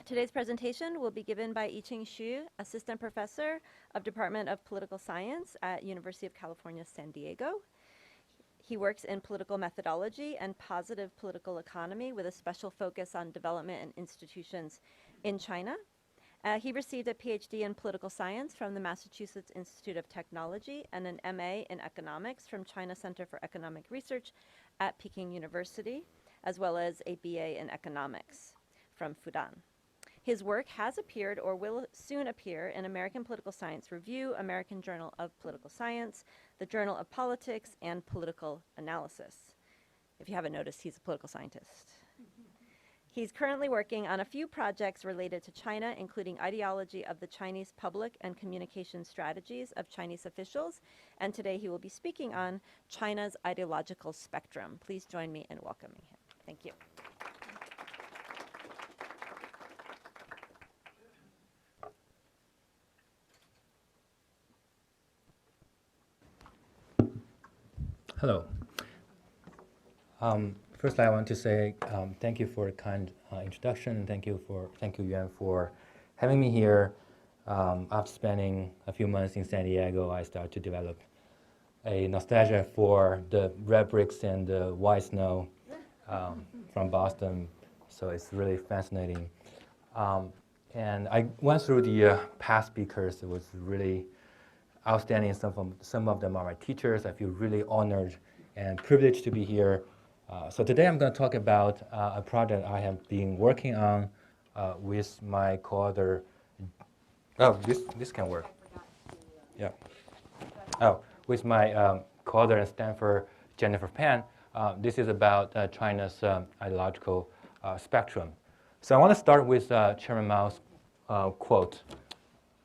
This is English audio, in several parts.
Today's presentation will be given by Yiqing Xu, Assistant Professor of Department of Political Science at University of California, San Diego. He works in political methodology and positive political economy with a special focus on development and institutions in China. He received a PhD in political science from the Massachusetts Institute of Technology and an MA in economics from China Center for Economic Research at Peking University, as well as a BA in economics from Fudan. His work has appeared or will soon appear in American Political Science Review, American Journal of Political Science, the Journal of Politics, and Political Analysis. If you haven't noticed, he's a political scientist. He's currently working on a few projects related to China, including ideology of the Chinese public and communication strategies of Chinese officials. And today he will be speaking on China's ideological spectrum. Please join me in welcoming him. Thank you. Hello. First, I want to say thank you for a kind introduction, and thank you, Yuan, for having me here. After spending a few months in San Diego, I started to develop a nostalgia for the red bricks and the white snow from Boston. So it's really fascinating. And I went through the past speakers. It was really outstanding. Some of them are my teachers. I feel really honored and privileged to be here. So today I'm going to talk about a project I have been working on with my co-author. Oh, this can work. Yeah. Oh, with my co-author at Stanford, Jennifer Pan. This is about China's ideological spectrum. So I want to start with Chairman Mao's quote.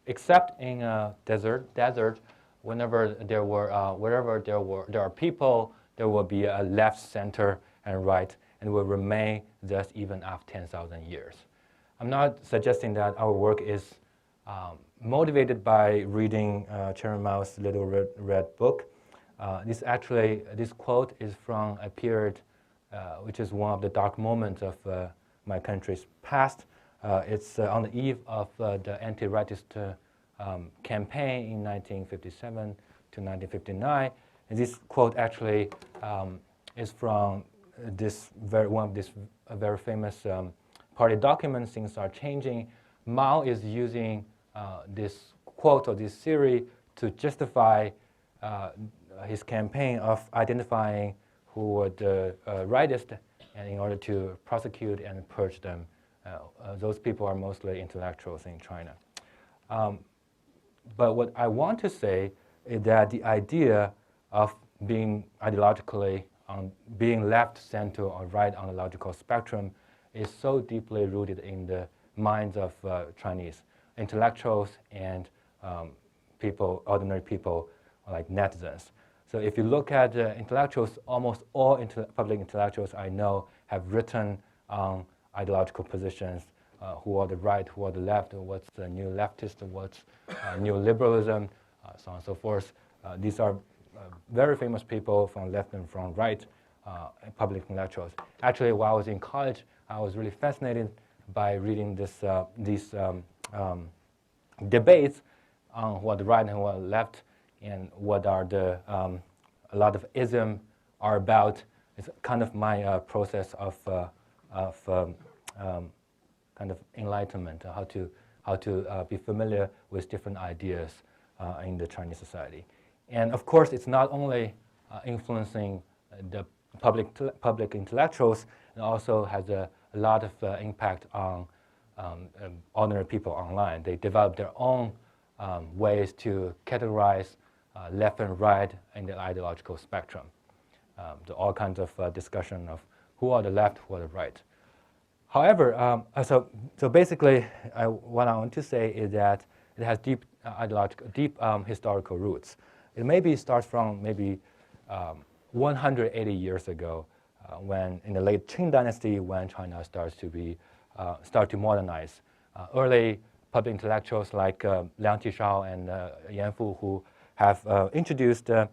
Except in a desert, wherever there are people, there will be a left, center, and right, and will remain thus even after 10,000 years. I'm not suggesting that our work is motivated by reading Chairman Mao's Little Red Book. This quote is from a period which is one of the dark moments of my country's past. It's on the eve of the anti-rightist campaign in 1957 to 1959. And this quote actually is from one of these very famous party documents. Things are changing. Mao is using this quote or this theory to justify his campaign of identifying who were the rightist, and in order to prosecute and purge them. Those people are mostly intellectuals in China. But what I want to say is that the idea of being ideologically, being left, center, or right on the logical spectrum is so deeply rooted in the minds of Chinese intellectuals and ordinary people like netizens. So if you look at intellectuals, almost all public intellectuals I know have written on ideological positions, who are the right, who are the left, what's the new leftist, what's new liberalism, so on and so forth. These are very famous people from left and from right, public intellectuals. Actually, while I was in college, I was really fascinated by reading these debates on who are the right and who are the left, and what are a lot of ism are about. It's kind of my process of kind of enlightenment, how to be familiar with different ideas in the Chinese society. And of course, it's not only influencing the public intellectuals, it also has a lot of impact on ordinary people online. They develop their own ways to categorize left and right in the ideological spectrum. All kinds of discussion of who are the left, who are the right. However, so basically, what I want to say is that it has deep historical roots. It maybe starts from maybe 180 years ago, when in the late Qing dynasty, when China starts to modernize. Early public intellectuals like Liang Qishao and Yan Fu, who have introduced the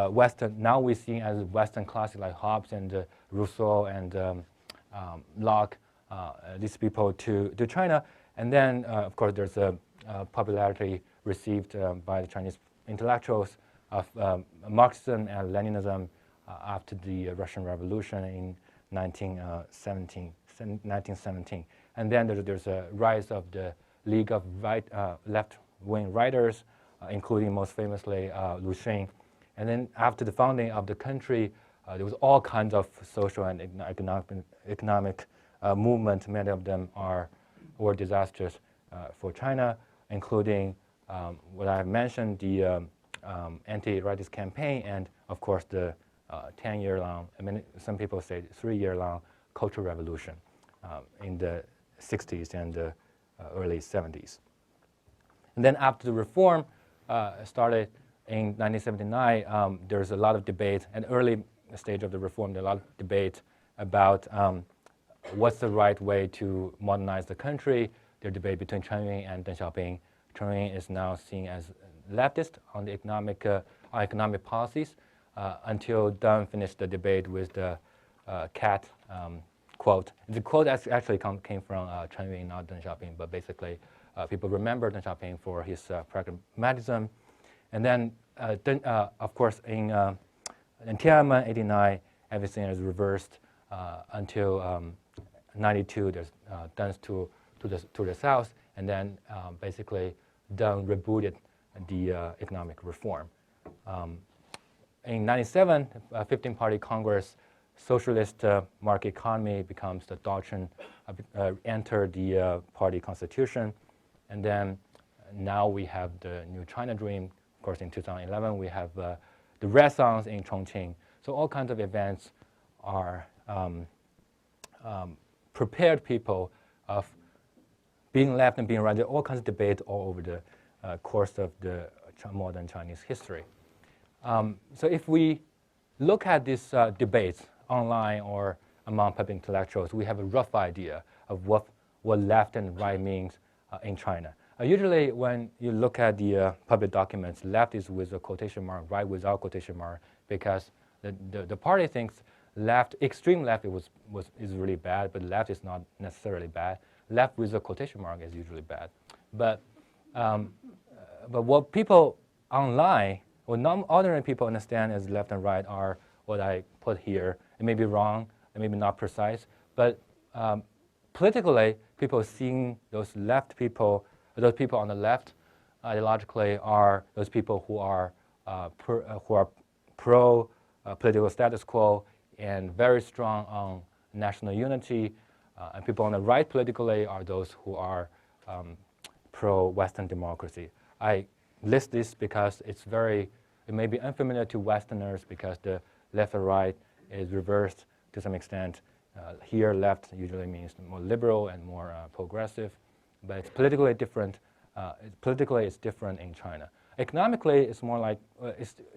Western, now we see as Western classics like Hobbes and Rousseau and Locke, these people to China. And then, of course, there's a popularity received by the Chinese intellectuals of Marxism and Leninism after the Russian Revolution in 1917. And then there's a rise of the League of left-wing writers, including most famously Lu Xun. And then after the founding of the country, there was all kinds of social and economic movement. Many of them were disastrous for China, including what I mentioned, the anti-racist campaign, and of course the 10-year-long, some people say 3-year-long Cultural Revolution in the 60s and the early 70s. And then after the reform started in 1979, there's a lot of debate. At the early stage of the reform, there's a lot of debate about what's the right way to modernize the country. There's debate between Chen Yun and Deng Xiaoping. Chen Yun is now seen as leftist on the economic policies until Deng finished the debate with the cat quote. The quote actually came from Chen Yun, not Deng Xiaoping, but basically people remember Deng Xiaoping for his pragmatism. And then, of course, in Tiananmen, 89, everything is reversed until 92. There's Deng to the south, and then basically Deng rebooted the economic reform. In 97, 15-party Congress, socialist market economy becomes the doctrine, entered the party constitution, and then now we have the new China dream. Of course, in 2011, we have the Renaissance in Chongqing. So all kinds of events are prepared people of being left and being right. There are all kinds of debate all over the course of the modern Chinese history. So if we look at these debates online or among public intellectuals, we have a rough idea of what left and right means in China. Usually when you look at the public documents, left is with a quotation mark, right without quotation mark, because the party thinks left, extreme left is really bad, but left is not necessarily bad. Left with a quotation mark is usually bad. But what people online, what non-ordinary people understand as left and right are what I put here. It may be wrong, it may be not precise, but politically, people seeing those left people, those people on the left, ideologically, are those people who are pro political status quo and very strong on national unity. And people on the right politically are those who are pro-Western democracy. I list this because it may be unfamiliar to Westerners because the left and right is reversed to some extent. Here, left usually means more liberal and more progressive, but it's politically different. Politically, it's different in China. Economically, it's more like,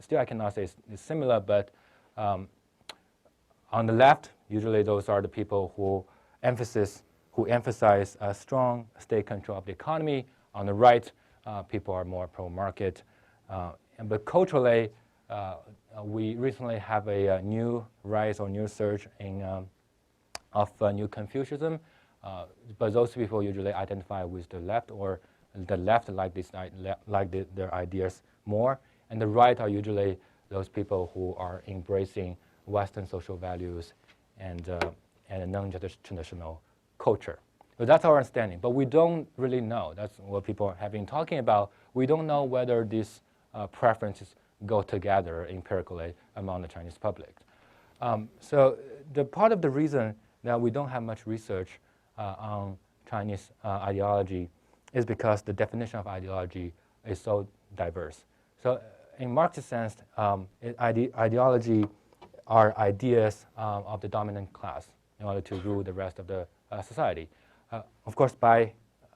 still I cannot say it's similar, but on the left, usually those are the people who emphasize a strong state control of the economy. On the right, people are more pro-market. But culturally, we recently have a new rise or new surge of new Confucianism. But those people usually identify with the left, or the left like their ideas more, and the right are usually those people who are embracing Western social values and a non-traditional culture. So that's our understanding, but we don't really know. That's what people have been talking about. We don't know whether these preferences go together empirically among the Chinese public. So the part of the reason that we don't have much research on Chinese ideology is because the definition of ideology is so diverse. So in Marxist sense, ideology are ideas of the dominant class in order to rule the rest of the society. Of course, by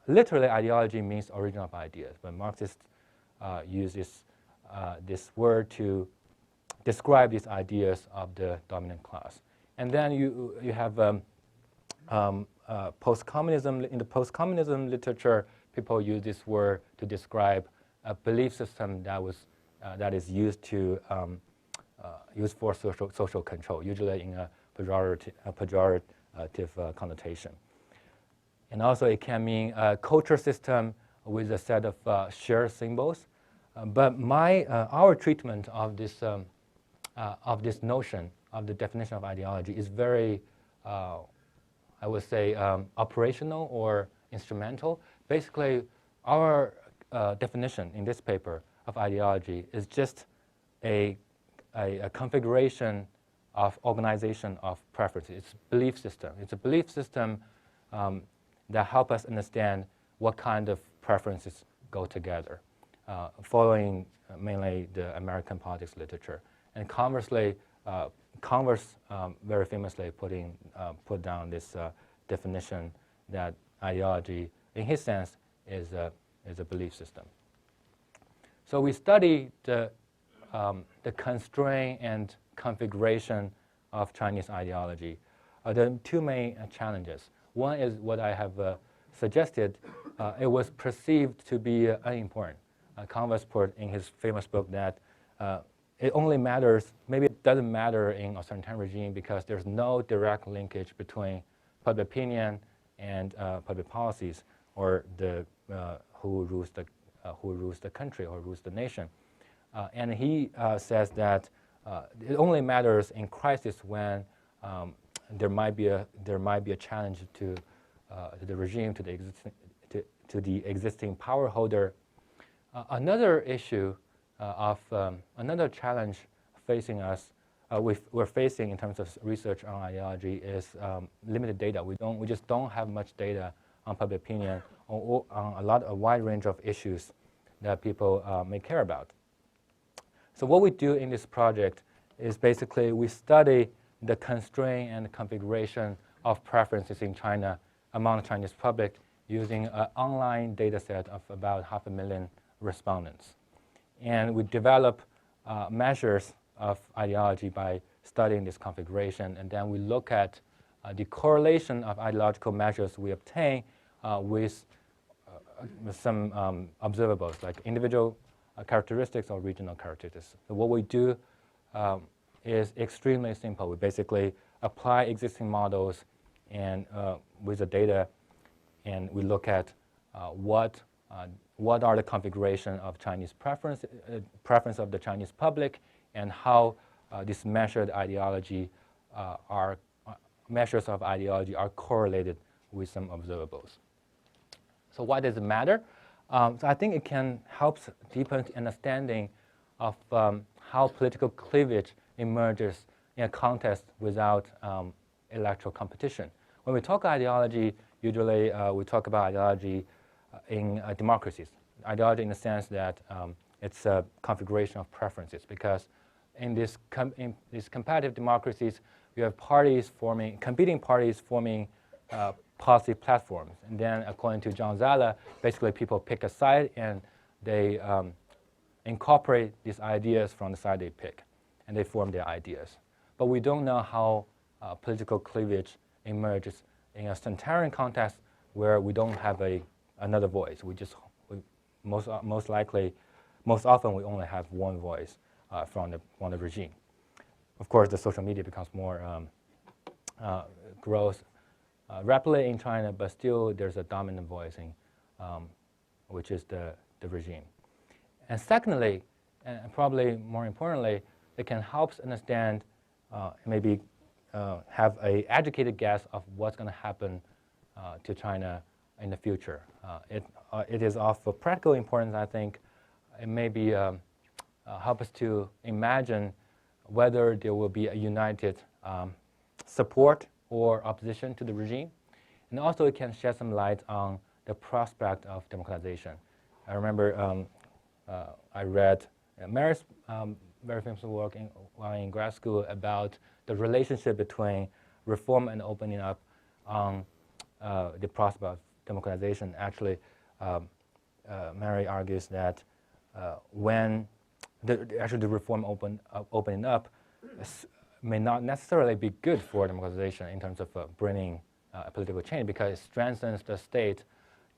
literally, ideology means origin of ideas, but Marxists use this word to describe these ideas of the dominant class. And then you have post-communism. In the post-communism literature, people use this word to describe a belief system that is used for social control, usually in a pejorative connotation. And also it can mean a culture system with a set of shared symbols. But our treatment of this notion, of the definition of ideology, is very, I would say, operational or instrumental. Basically, our definition in this paper of ideology is just a configuration of organization of preferences. It's a belief system. It's a belief system that help us understand what kind of preferences go together, following mainly the American politics literature. And conversely, Converse very famously put down this definition that ideology, in his sense, is a belief system. So we study the constraint and configuration of Chinese ideology. There are two main challenges. One is what I have suggested. It was perceived to be unimportant. Converse put in his famous book that it only matters, maybe it doesn't matter in authoritarian regime because there's no direct linkage between public opinion and public policies, or the who rules the country or rules the nation. And he says that it only matters in crisis when there might be a challenge to the regime, to the existing power holder. Another issue another challenge facing us, we're facing in terms of research on ideology is limited data. We just don't have much data on public opinion or on a wide range of issues that people may care about. So what we do in this project is basically we study the constraint and configuration of preferences in China among the Chinese public using an online data set of about 500,000 respondents. And we develop measures of ideology by studying this configuration, and then we look at the correlation of ideological measures we obtain with some observables, like individual characteristics or regional characteristics. So what we do is extremely simple. We basically apply existing models and with the data, and we look at what are the configuration of Chinese preference of the Chinese public, and how this measured ideology measures of ideology are correlated with some observables. So why does it matter? So I think it can help deepen understanding of how political cleavage emerges in a contest without electoral competition. When we talk ideology, usually we talk about ideology in democracies. Ideology in the sense that it's a configuration of preferences, because in these competitive democracies, you have competing parties forming policy platforms. And then according to John Zala, basically people pick a side and they incorporate these ideas from the side they pick, and they form their ideas. But we don't know how political cleavage emerges in a authoritarian context where we don't have another voice. Most often we only have one voice from the regime. Of course, the social media becomes more grows rapidly in China, but still there's a dominant voice which is the regime. And secondly, and probably more importantly, it can help us understand, maybe have an educated guess of what's going to happen to China in the future. It is of practical importance, I think. It maybe help us to imagine whether there will be a united support or opposition to the regime. And also it can shed some light on the prospect of democratization. I remember I read Mary's very famous work while in grad school about the relationship between reform and opening up on the prospect of democratization. Actually, Mary argues that when the reform opening up may not necessarily be good for democratization in terms of bringing a political change, because it strengthens the state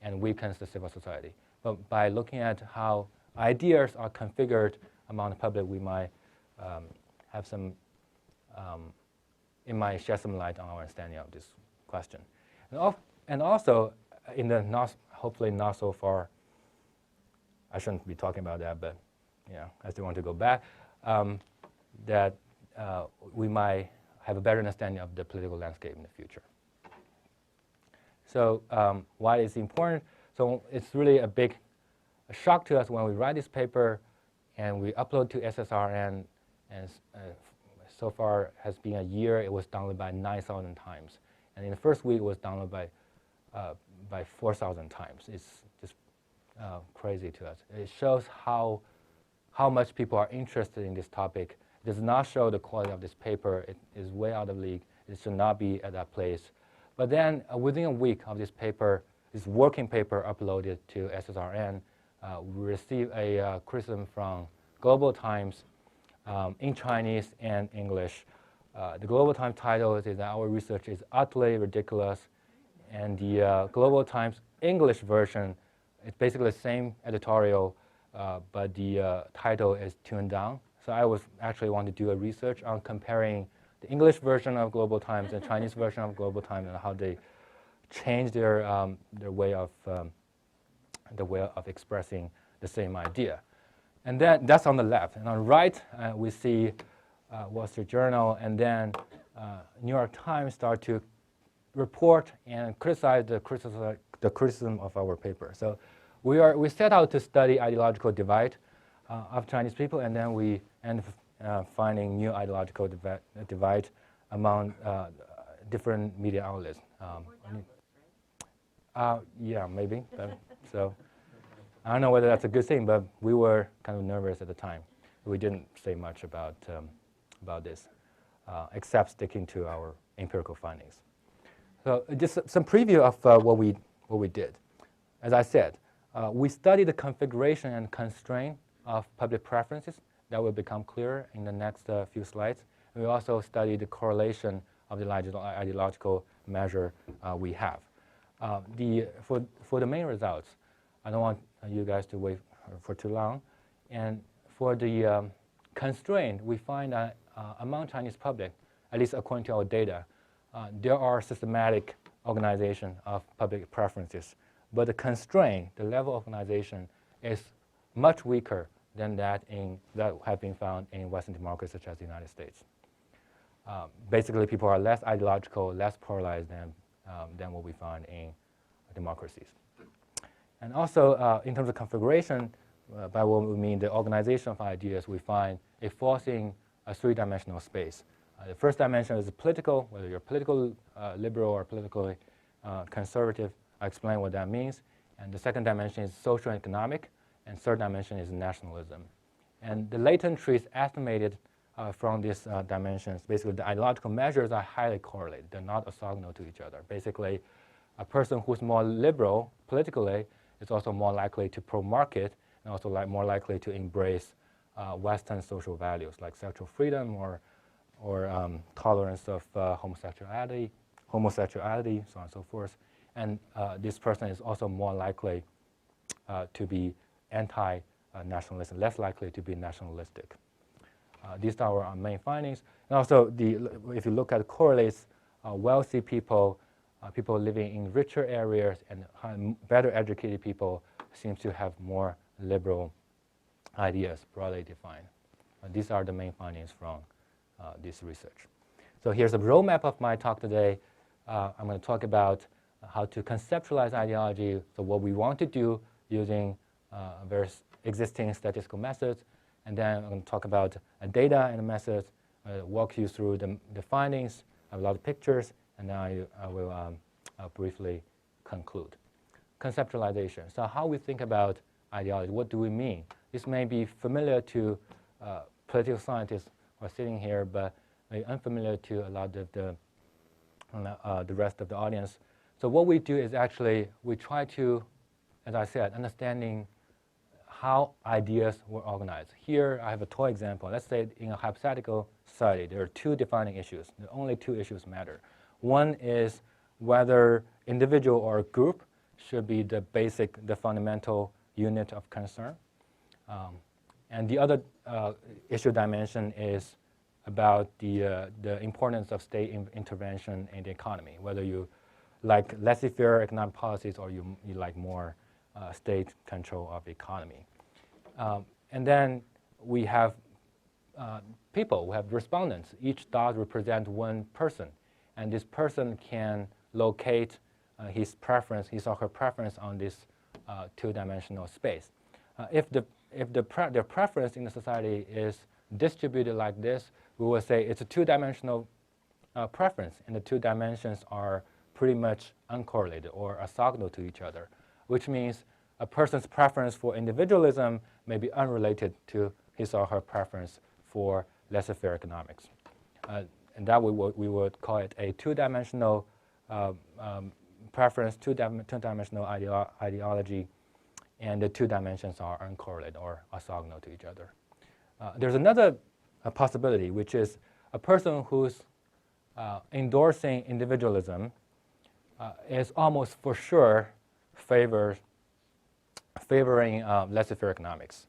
and weakens the civil society. But by looking at how ideas are configured among the public, we might have some, it might shed some light on our understanding of this question. And also, in the hopefully not so far, I shouldn't be talking about that, but I still want to go back, that we might have a better understanding of the political landscape in the future. So why is it important? So it's really a shock to us when we write this paper and we upload to SSRN, and so far has been a year. It was downloaded by 9,000 times, and in the first week it was downloaded by 4,000 times. It's just crazy to us. It shows how much people are interested in this topic. It does not show the quality of this paper. It is way out of league. It should not be at that place. But then within a week of this paper, this working paper uploaded to SSRN, we received a criticism from Global Times in Chinese and English. The Global Times title is that our research is utterly ridiculous, and the Global Times English version is basically the same editorial, but the title is tuned down. So I was actually want to do a research on comparing the English version of Global Times and Chinese version of Global Times, and how they change their way of expressing the same idea. And then that's on the left. And on the right, we see Wall Street Journal, and then New York Times start to report and criticize the criticism of our paper. So we set out to study ideological divide of Chinese people, and then we end up finding new ideological divide among different media outlets. Yeah, maybe. So I don't know whether that's a good thing, but we were kind of nervous at the time. We didn't say much about this, except sticking to our empirical findings. So just some preview of what we did. As I said, we studied the configuration and constraint of public preferences. That will become clearer in the next few slides. We also studied the correlation of the ideological measure we have. For the main results, I don't want you guys to wait for too long. And for the constraint, we find that among Chinese public, at least according to our data, there are systematic organization of public preferences. But the constraint, the level of organization, is much weaker than that have been found in Western democracies such as the United States. Basically, people are less ideological, less polarized than what we find in democracies. And also, in terms of configuration, by what we mean the organization of ideas, we find it falls in a three-dimensional space. The first dimension is political, whether you're political liberal or politically conservative. I'll explain what that means. And the second dimension is social and economic, and third dimension is nationalism. And the latent traits estimated from these dimensions, basically the ideological measures are highly correlated. They're not orthogonal to each other. Basically, a person who's more liberal politically is also more likely to pro-market and also more likely to embrace Western social values like sexual freedom or tolerance of homosexuality, so on and so forth. And this person is also more likely to be anti-nationalistic, less likely to be nationalistic. These are our main findings. And also, if you look at correlates, wealthy people, people living in richer areas, and better educated people seem to have more liberal ideas, broadly defined. These are the main findings from this research. So here's a roadmap of my talk today. I'm going to talk about how to conceptualize ideology, so what we want to do using various existing statistical methods. And then I'm going to talk about data and the methods, walk you through the findings, have a lot of pictures, and then I will briefly conclude. Conceptualization. So how we think about ideology, what do we mean? This may be familiar to political scientists who are sitting here, but may unfamiliar to a lot of the rest of the audience. So what we do is actually we try to, as I said, understanding how ideas were organized. Here I have a toy example. Let's say in a hypothetical society, there are two defining issues. The only two issues matter. One is whether individual or group should be the fundamental unit of concern. And the other issue dimension is about the importance of state intervention in the economy, whether you like laissez-faire economic policies, or you like more state control of the economy. And then we have people, we have respondents. Each dot represents one person, and this person can locate his or her preference on this two-dimensional space. If their preference in the society is distributed like this, we will say it's a two-dimensional preference, and the two dimensions are pretty much uncorrelated or orthogonal to each other, which means a person's preference for individualism may be unrelated to his or her preference for laissez-faire economics. And that we would call it a two-dimensional preference, two-dimensional ideology, and the two dimensions are uncorrelated or orthogonal to each other. There's another possibility, which is a person who's endorsing individualism is almost for sure favoring laissez-faire economics.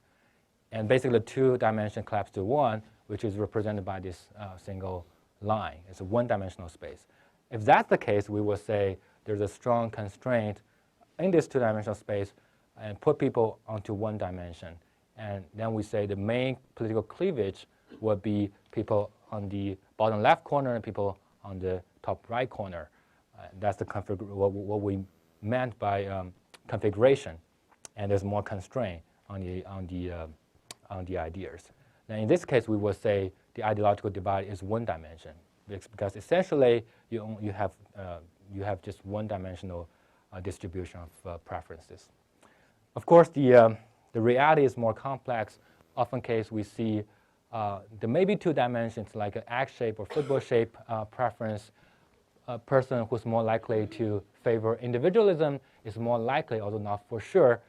And basically the two-dimension collapse to one, which is represented by this single line. It's a one-dimensional space. If that's the case, we will say there's a strong constraint in this two-dimensional space and put people onto one dimension. And then we say the main political cleavage would be people on the bottom left corner and people on the top right corner. That's the what we meant by configuration. And there's more constraint on the ideas. Now in this case, we will say the ideological divide is one dimension, because essentially you have just one-dimensional distribution of preferences. Of course, the reality is more complex. Often case we see there may be two dimensions, like an egg shape or football shape preference. A person who's more likely to favor individualism is more likely, although not for sure,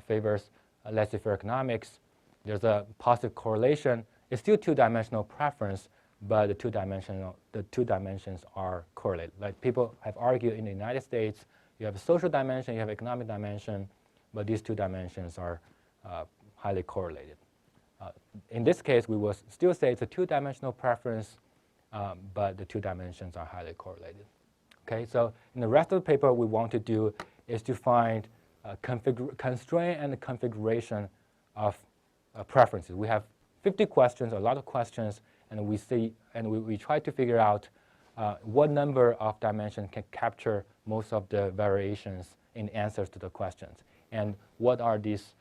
favors laissez-faire economics. There's a positive correlation. It's still two-dimensional preference, but the two dimensions are correlated. Like people have argued in the United States, you have a social dimension, you have economic dimension, but these two dimensions are highly correlated. In this case, we will still say it's a two-dimensional preference, but the two dimensions are highly correlated. Okay, so in the rest of the paper, what we want to do is to find constraint and the configuration of preferences. We have 50 questions, a lot of questions, and we try to figure out what number of dimensions can capture most of the variations in answers to the questions, and what are these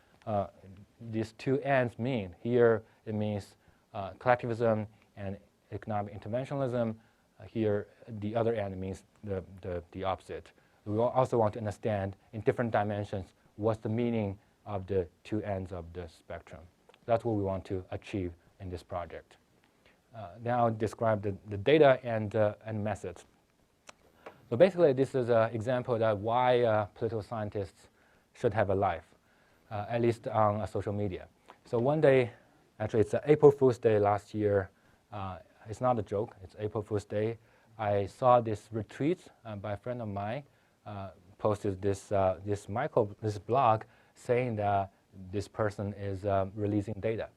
two ends mean. Here it means collectivism and economic interventionism. Here the other end means the opposite. We also want to understand in different dimensions what's the meaning of the two ends of the spectrum. That's what we want to achieve in this project. Now I'll describe the data and methods. So basically, this is an example that why political scientists should have a life, at least on social media. So one day, actually it's April Fool's Day last year. It's not a joke, it's April Fool's Day. I saw this retweet by a friend of mine, posted this blog saying that this person is releasing data.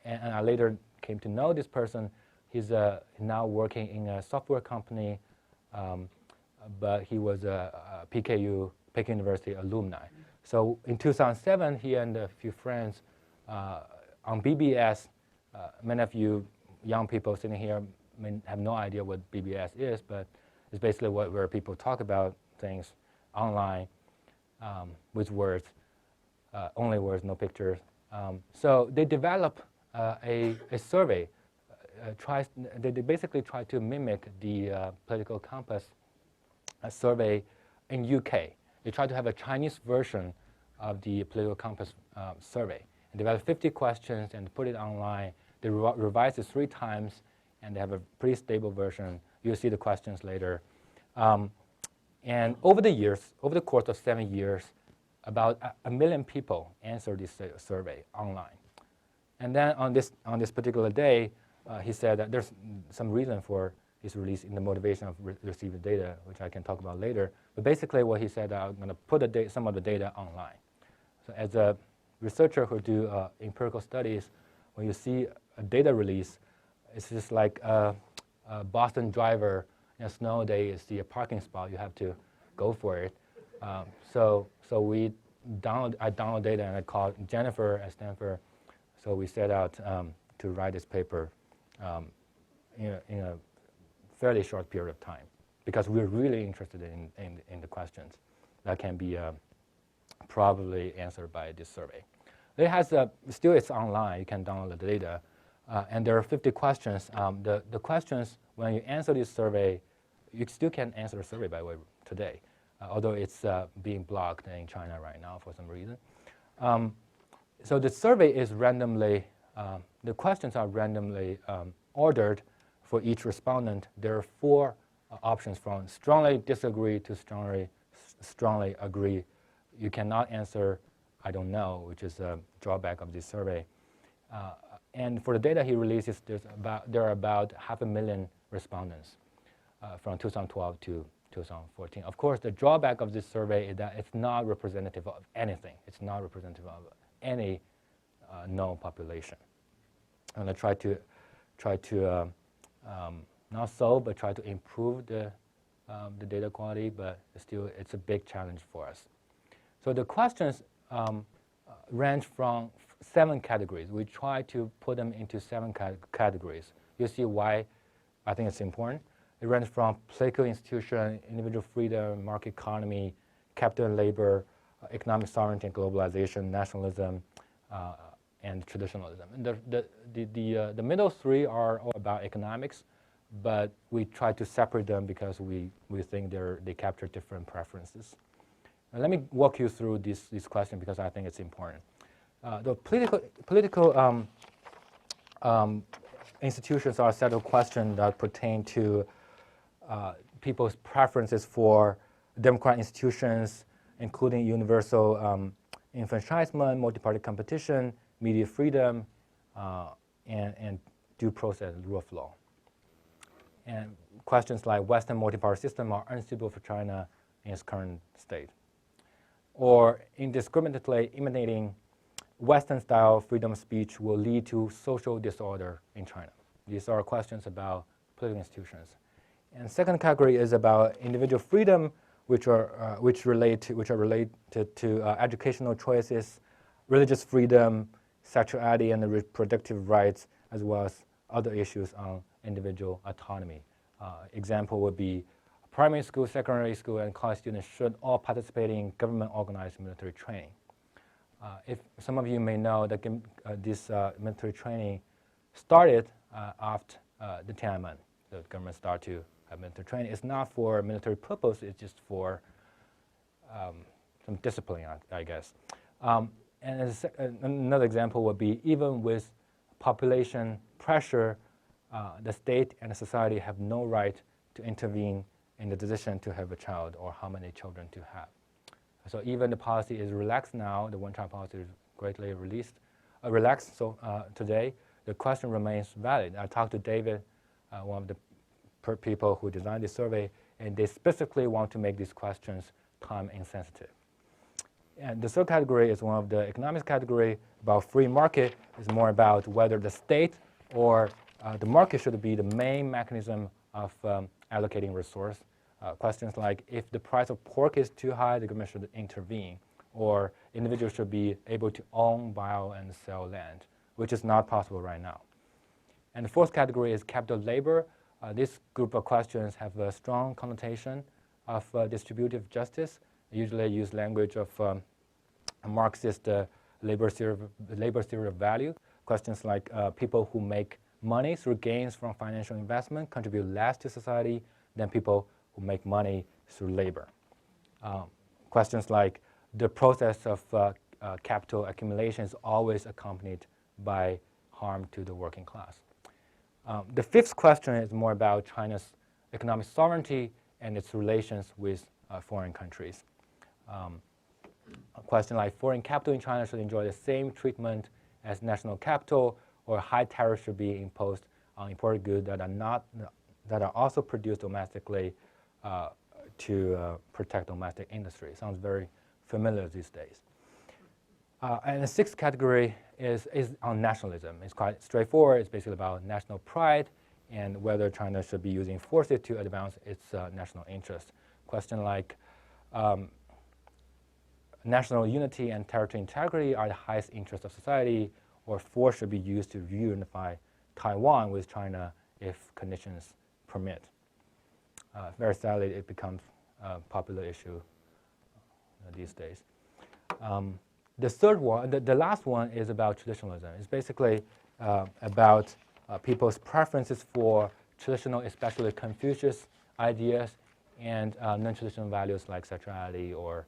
And I later came to know this person. He's now working in a software company, but he was a PKU, Peking University alumni. So in 2007, he and a few friends on BBS, many of you young people sitting here may have no idea what BBS is, but it's basically where people talk about things online with words, only words, no pictures. So they develop a survey. They basically try to mimic the political compass survey in UK. They try to have a Chinese version of the political compass survey. And develop 50 questions and put it online. They revise it 3 times, and they have a pretty stable version. You'll see the questions later. And over the course of 7 years, about 1 million people answered this survey online. And then on this particular day, he said that there's some reason for his release in the motivation of receiving data, which I can talk about later. But basically what he said, I'm going to put some of the data online. So as a researcher who do empirical studies, when you see a data release, it's just like a Boston driver in a snow day, you see a parking spot, you have to go for it. I download data and I called Jennifer at Stanford. So we set out to write this paper in a fairly short period of time because we're really interested in the questions that can be probably answered by this survey. It has still it's online. You can download the data, and there are 50 questions. The questions when you answer this survey, you still can answer the survey by the way today, although it's being blocked in China right now for some reason. So the survey is randomly. The questions are randomly ordered for each respondent. There are 4 options from strongly disagree to strongly agree. You cannot answer I don't know, which is a drawback of this survey. And for the data he releases, there are about 500,000 respondents from 2012 to 2014. Of course, the drawback of this survey is that it's not representative of anything. It's not representative of any known population. I'm going to try to not solve, but try to improve the data quality. But still, it's a big challenge for us. So the questions range from 7 categories. We try to put them into 7 categories. You see why I think it's important. It ranges from political institution, individual freedom, market economy, capital and labor, economic sovereignty and globalization, nationalism, and traditionalism. And the middle 3 are all about economics, but we try to separate them because we think they capture different preferences. And let me walk you through this question because I think it's important. The political institutions are a set of questions that pertain to people's preferences for democratic institutions, including universal enfranchisement, multi-party competition, media freedom, and due process and rule of law. And questions like Western multi-party system are unsuitable for China in its current state. Or indiscriminately emanating Western-style freedom of speech will lead to social disorder in China. These are questions about political institutions. And second category is about individual freedom, which are related to educational choices, religious freedom, sexuality and reproductive rights, as well as other issues on individual autonomy. Example would be primary school, secondary school, and college students should all participate in government-organized military training. If some of you may know that this military training started after the Tiananmen. The government started to have military training. It's not for military purpose. It's just for some discipline, I guess. And another example would be even with population pressure, the state and the society have no right to intervene in the decision to have a child or how many children to have. So even the policy is relaxed now. The one-child policy is greatly relaxed. So today, the question remains valid. I talked to David, one of the people who designed this survey, and they specifically want to make these questions time insensitive. And the third category is one of the economics category about free market. It's more about whether the state or the market should be the main mechanism of allocating resource. Questions like if the price of pork is too high, the government should intervene, or individuals should be able to own, buy, and sell land, which is not possible right now. And the fourth category is capital labor. This group of questions have a strong connotation of distributive justice. They usually use language of a Marxist labor theory of value. Questions like people who make money through gains from financial investment contribute less to society than people who make money through labor. Questions like the process of capital accumulation is always accompanied by harm to the working class. The fifth question is more about China's economic sovereignty and its relations with foreign countries. A question like foreign capital in China should enjoy the same treatment as national capital, or high tariffs should be imposed on imported goods that are also produced domestically to protect domestic industry. Sounds very familiar these days. And the sixth category is on nationalism. It's quite straightforward. It's basically about national pride and whether China should be using forces to advance its national interest. Question like, national unity and territorial integrity are the highest interests of society, or force should be used to reunify Taiwan with China if conditions permit. Very sadly, it becomes a popular issue these days. The third one, the last one, is about traditionalism. It's basically about people's preferences for traditional, especially Confucius ideas, and non-traditional values like sexuality or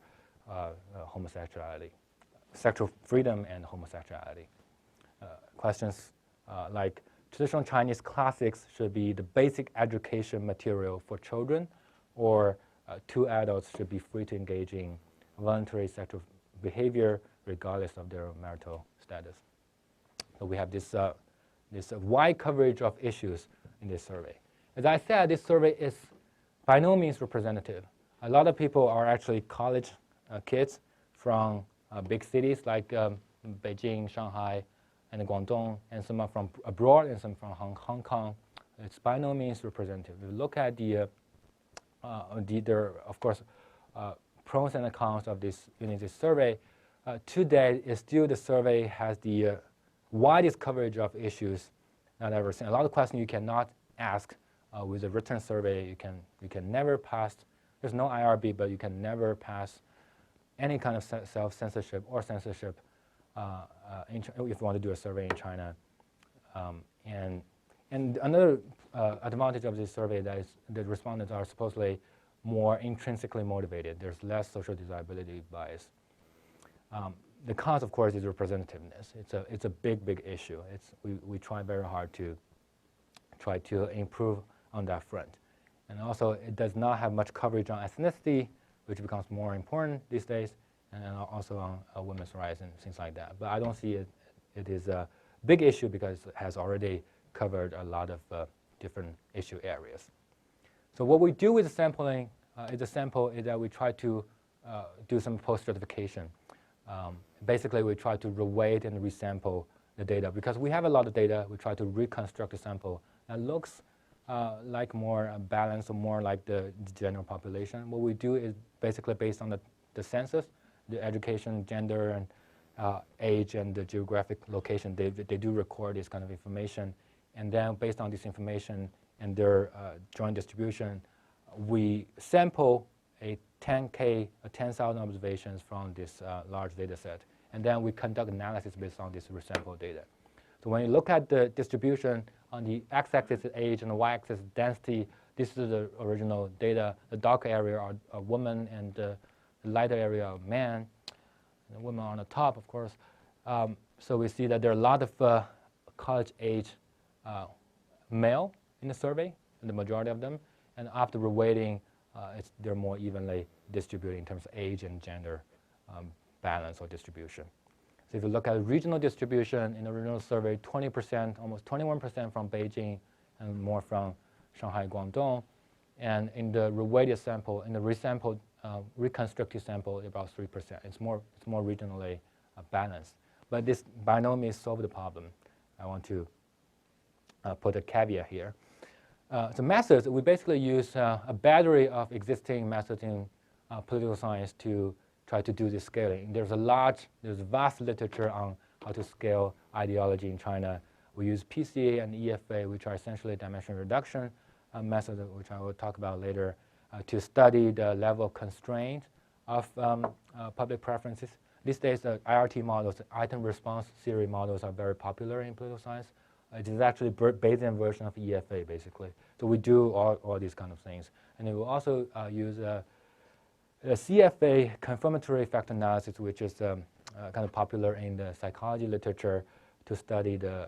homosexuality, sexual freedom and homosexuality. Questions like traditional Chinese classics should be the basic education material for children, or two adults should be free to engage in voluntary sexual behavior regardless of their marital status. So we have this wide coverage of issues in this survey. As I said, this survey is by no means representative. A lot of people are actually college kids from big cities like Beijing, Shanghai, and Guangdong, and some are from abroad and some from Hong Kong. It's by no means representative. If you look at there are, of course, pros and cons of this survey. Today, is still the survey has the widest coverage of issues not ever seen. A lot of questions you cannot ask with a written survey. You can never pass. There's no IRB, but you can never pass any kind of self-censorship or censorship if you want to do a survey in China. And another advantage of this survey that is the respondents are supposedly more intrinsically motivated. There's less social desirability bias. The cause, of course, is representativeness. It's a big issue. We try very hard to try to improve on that front. And also, it does not have much coverage on ethnicity, which becomes more important these days, and also on women's rights and things like that. But I don't see it is a big issue because it has already covered a lot of different issue areas. So what we do with the sampling is that we try to do some post-stratification. Basically, we try to reweight and resample the data. Because we have a lot of data, we try to reconstruct the sample that looks like more balanced or more like the general population. What we do is basically based on the census, the education, gender, and age, and the geographic location. They do record this kind of information. And then based on this information and their joint distribution, we sample a 10,000 observations from this large data set. And then we conduct analysis based on this resampled data. So when you look at the distribution on the x-axis is age and the y-axis is density, this is the original data. The dark area are women and the lighter area are men. And the women are on the top, of course. So we see that there are a lot of college-age male in the survey, and the majority of them. And after reweighting, they're more evenly distributed in terms of age and gender balance or distribution. So if you look at regional distribution in the regional survey, 20%, almost 21% from Beijing, and more from Shanghai, Guangdong. And in the reweighted sample, in the resampled, reconstructed sample, about 3%. It's more regionally balanced. But this by no means solves the problem. I want to put a caveat here. The methods, we basically use a battery of existing methods in political science to try to do this scaling. There's vast literature on how to scale ideology in China. We use PCA and EFA, which are essentially dimension reduction methods, which I will talk about later, to study the level of constraint of public preferences. These days, the IRT models, item response theory models, are very popular in political science. It is actually a Bayesian version of EFA, basically. So we do all these kind of things. And we will also use a CFA, confirmatory factor analysis, which is kind of popular in the psychology literature to study the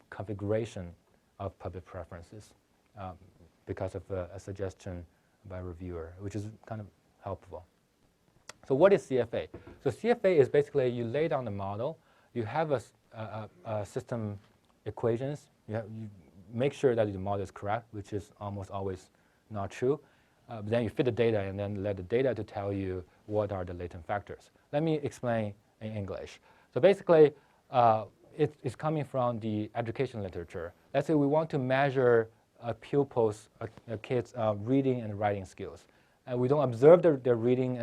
configuration of public preferences because of a suggestion by a reviewer, which is kind of helpful. So what is CFA? So CFA is basically you lay down the model, you have a system equations, you make sure that the model is correct, which is almost always not true. But then you fit the data and then let the data to tell you what are the latent factors. Let me explain in English. So basically, it's coming from the education literature. Let's say we want to measure a pupil's, a kid's reading and writing skills. And we don't observe their reading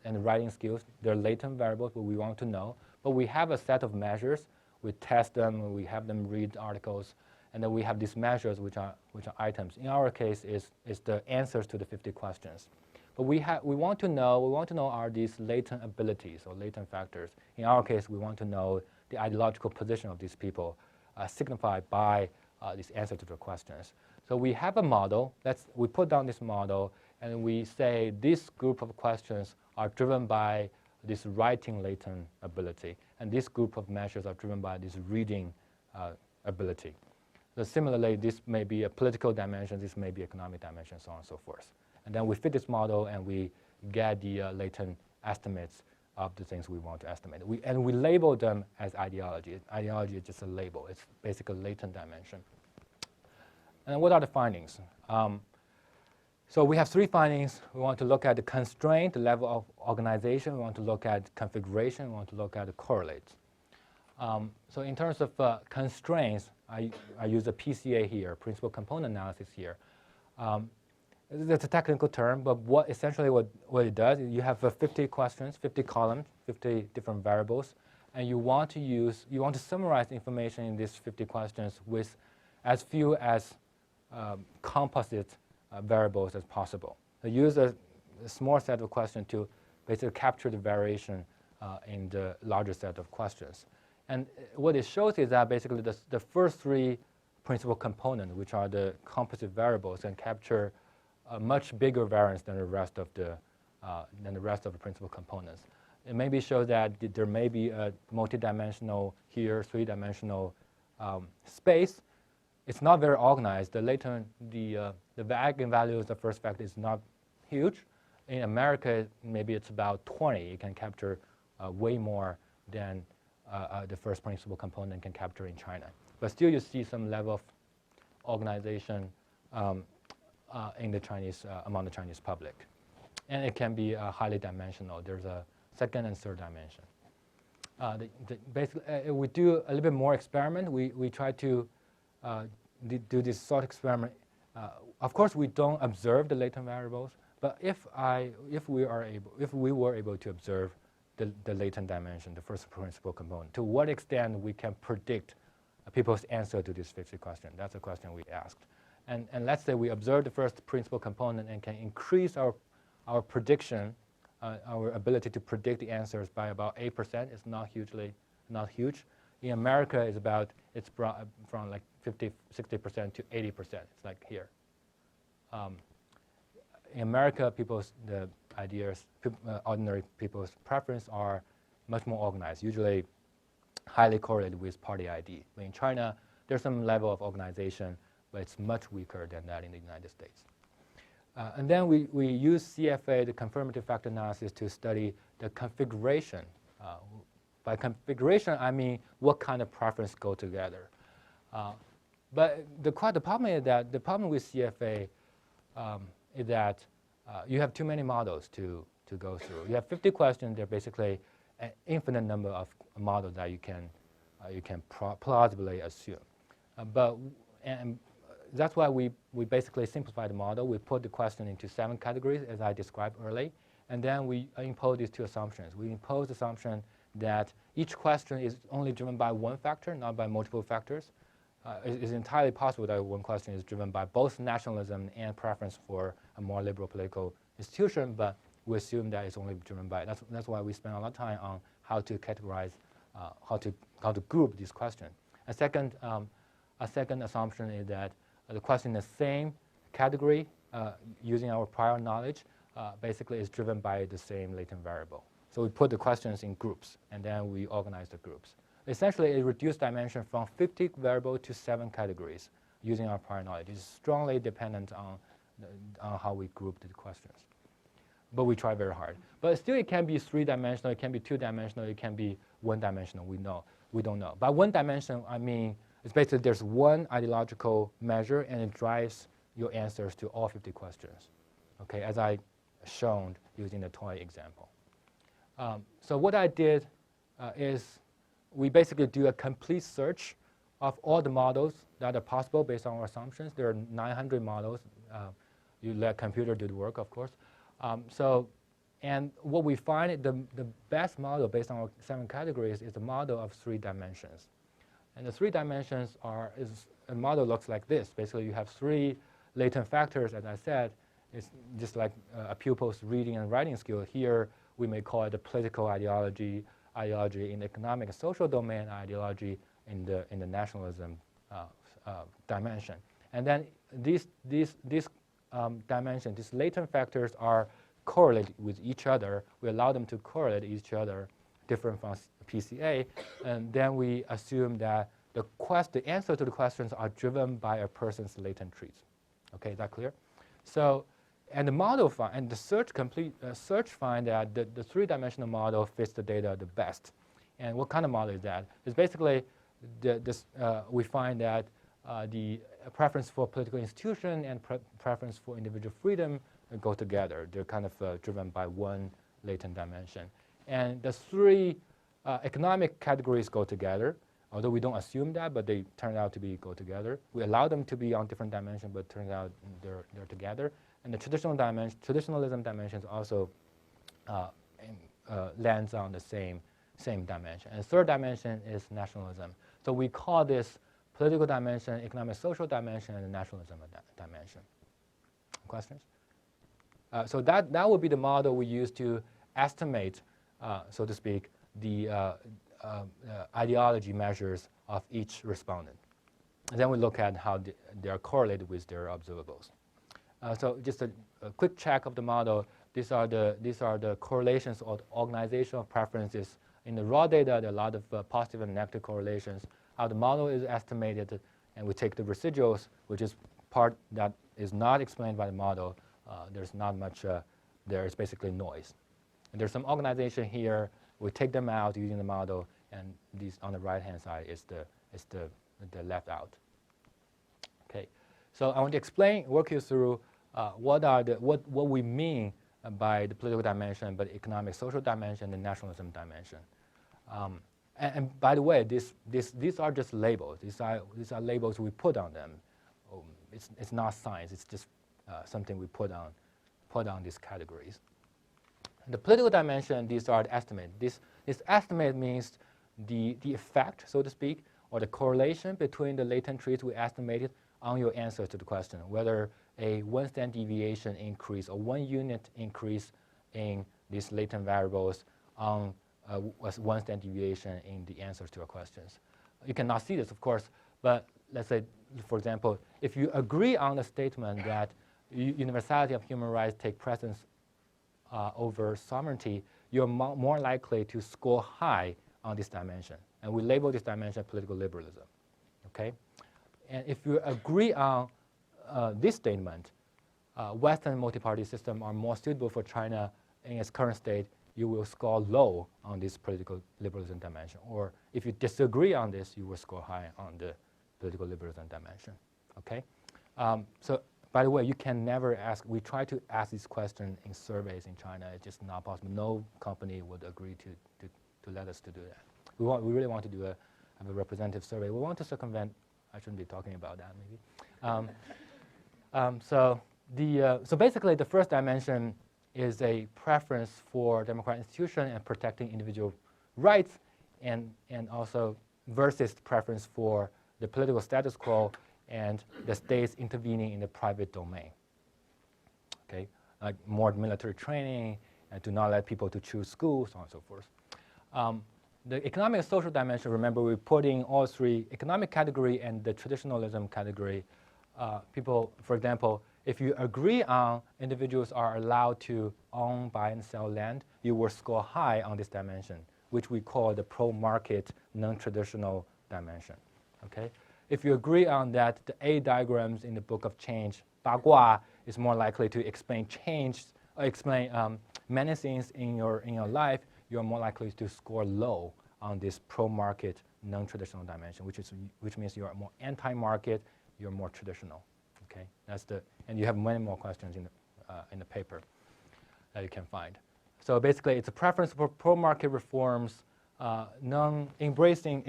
and writing skills. They're latent variables, but we want to know. But we have a set of measures. We test them. We have them read articles. And then we have these measures, which are items. In our case, is the answers to the 50 questions. But we want to know are these latent abilities or latent factors. In our case, we want to know the ideological position of these people signified by these answers to the questions. So we have a model. We put down this model, and we say this group of questions are driven by this writing latent ability, and this group of measures are driven by this reading ability. So similarly, this may be a political dimension, this may be economic dimension, so on and so forth. And then we fit this model, and we get the latent estimates of the things we want to estimate. And we label them as ideology. Ideology is just a label. It's basically a latent dimension. And what are the findings? So we have 3 findings. We want to look at the constraint, the level of organization. We want to look at configuration. We want to look at the correlates. So in terms of constraints, I use the PCA here, principal component analysis here. It's a technical term, but essentially what it does is you have 50 questions, 50 columns, 50 different variables, and you want to summarize the information in these 50 questions with as few as composite variables as possible. So use a small set of questions to basically capture the variation in the larger set of questions. And what it shows is that basically the first 3 principal components, which are the composite variables, can capture a much bigger variance than the rest of the principal components. It maybe shows that there may be a multidimensional here, 3-dimensional space. It's not very organized. The eigenvalue of the first factor is not huge. In America, maybe it's about 20. It can capture way more than the first principal component can capture in China. But still, you see some level of organization in the Chinese, among the Chinese public. And it can be highly dimensional. There's a second and third dimension. Basically, we do a little bit more experiment. We try to do this sort of experiment. Of course, we don't observe the latent variables, but if we were able to observe the latent dimension, the first principal component, to what extent we can predict people's answer to this 50 question? That's a question we asked. And let's say we observe the first principal component and can increase our prediction, our ability to predict the answers by about 8%. It's not huge. In America, it's from like 60% to 80%. It's like here. In America, ordinary people's preference are much more organized, usually highly correlated with party ID. But in China, there's some level of organization, but it's much weaker than that in the United States. And then we use CFA, the confirmative factor analysis, to study the configuration. By configuration, I mean what kind of preference go together. But the problem is that the problem with CFA is that you have too many models to go through. You have 50 questions. They're basically an infinite number of models that you can plausibly assume. And that's why we basically simplify the model. We put the question into 7 categories, as I described earlier, and then we impose these 2 assumptions. We impose the assumption that each question is only driven by one factor, not by multiple factors. It's entirely possible that one question is driven by both nationalism and preference for a more liberal political institution, but we assume that it's only driven by. That's why we spend a lot of time on how to categorize, how to group these questions. A second assumption is that the question in the same category, using our prior knowledge, basically is driven by the same latent variable. So we put the questions in groups, and then we organize the groups. Essentially, it reduced dimension from 50 variables to 7 categories using our prior knowledge. It's strongly dependent on how we group the questions. But we try very hard. But still, it can be 3-dimensional, it can be 2-dimensional, it can be 1-dimensional. We don't know. By 1-dimensional, I mean it's basically there's one ideological measure, and it drives your answers to all 50 questions. Okay, as I shown using the toy example. So what I did is we basically do a complete search of all the models that are possible based on our assumptions. There are 900 models. You let computer do the work, of course. And what we find, the best model based on our 7 categories is a model of 3 dimensions. And the 3 dimensions a model looks like this. Basically, you have 3 latent factors, as I said. It's just like a pupil's reading and writing skill. Here, we may call it a political ideology in the economic and social domain, ideology in the nationalism dimension. And then these dimensions, these latent factors are correlated with each other. We allow them to correlate each other, different from PCA, and then we assume that the answer to the questions are driven by a person's latent traits. Okay, is that clear? So, and the model and the search find that the 3-dimensional model fits the data the best. And what kind of model is that? It's basically we find that the preference for political institution and preference for individual freedom go together. They're kind of driven by one latent dimension. And the 3 economic categories go together, although we don't assume that, but they turn out to go together. We allow them to be on different dimensions, but it turns out they're together. And the traditionalism dimensions also lands on the same dimension. And the 3rd dimension is nationalism. So we call this political dimension, economic social dimension, and the nationalism dimension. Questions? So that would be the model we use to estimate, so to speak, the ideology measures of each respondent. And then we look at how they are correlated with their observables. So just a quick check of the model. These are the correlations or organizational preferences. In the raw data, there are a lot of positive and negative correlations. How the model is estimated, and we take the residuals, which is part that is not explained by the model. There's not much, there is basically noise. And there's some organization here. We take them out using the model, and these on the right-hand side is the left out. Okay, so I want to walk you through what we mean by the political dimension, but economic, social dimension, and nationalism dimension. And by the way, these are just labels. These are labels we put on them. It's not science. It's just something we put on these categories. The political dimension, these are the estimate. This estimate means the effect, so to speak, or the correlation between the latent traits we estimated on your answer to the question, whether a 1 standard deviation increase or 1 unit increase in these latent variables on 1 standard deviation in the answers to your questions. You cannot see this, of course, but let's say, for example, if you agree on the statement that universality of human rights take precedence over sovereignty, you're more likely to score high on this dimension. And we label this dimension political liberalism. Okay? And if you agree on this statement, Western multi-party systems are more suitable for China in its current state, you will score low on this political liberalism dimension. Or if you disagree on this, you will score high on the political liberalism dimension. Okay? So, by the way, you can never ask, we try to ask this question in surveys in China. It's just not possible. No company would agree to let us to do that. We really want to have a representative survey. We want to circumvent, I shouldn't be talking about that maybe. So basically the first dimension is a preference for democratic institution and protecting individual rights, and also versus preference for the political status quo and the states intervening in the private domain. Okay, like more military training, and to not let people to choose schools, so on and so forth. The economic and social dimension, remember we're putting all 3 economic category and the traditionalism category. People, for example, if you agree on individuals are allowed to own, buy, and sell land, you will score high on this dimension, which we call the pro-market, non-traditional dimension. Okay? If you agree on that, the A diagrams in the Book of Change, 八卦, is more likely to explain change, explain many things in your life, you're more likely to score low on this pro-market, non-traditional dimension, which means you're more anti-market, you're more traditional. Okay, and you have many more questions in the paper that you can find. So basically, it's a preference for pro-market reforms, embracing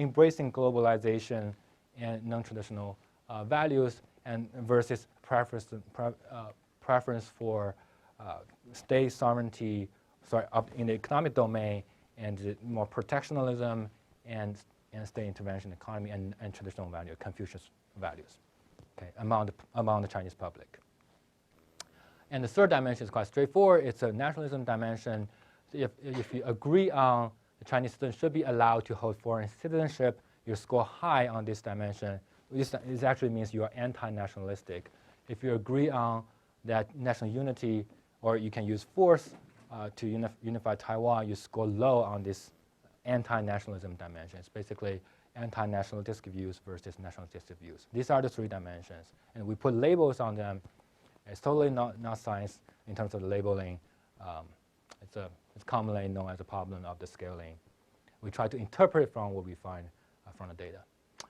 globalization and non-traditional values, and versus preference for state sovereignty, in the economic domain, and more protectionism and state intervention economy and traditional value, Confucius values, okay, among the Chinese public. And the third dimension is quite straightforward. It's a nationalism dimension. If you agree on the Chinese citizens should be allowed to hold foreign citizenship, you score high on this dimension. This actually means you are anti-nationalistic. If you agree on that national unity, or you can use force to unify Taiwan, you score low on this anti-nationalism dimension. It's basically anti-nationalistic views versus nationalistic views. These are the three dimensions, and we put labels on them. It's totally not science in terms of the labeling. It's commonly known as a problem of the scaling. We try to interpret from what we find from the data.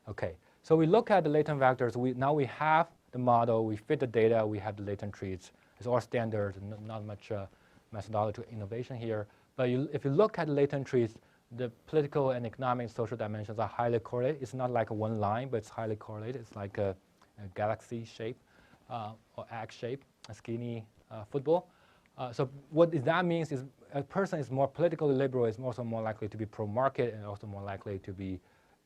Okay, so we look at the latent vectors. Now we have the model, we fit the data, we have the latent trees. It's all standard, not much methodological innovation here. But if you look at the latent trees, the political and economic social dimensions are highly correlated. It's not like one line, but it's highly correlated. It's like a galaxy shape or egg shape, a skinny football. So what that means is a person is more politically liberal, is also more likely to be pro-market and also more likely to be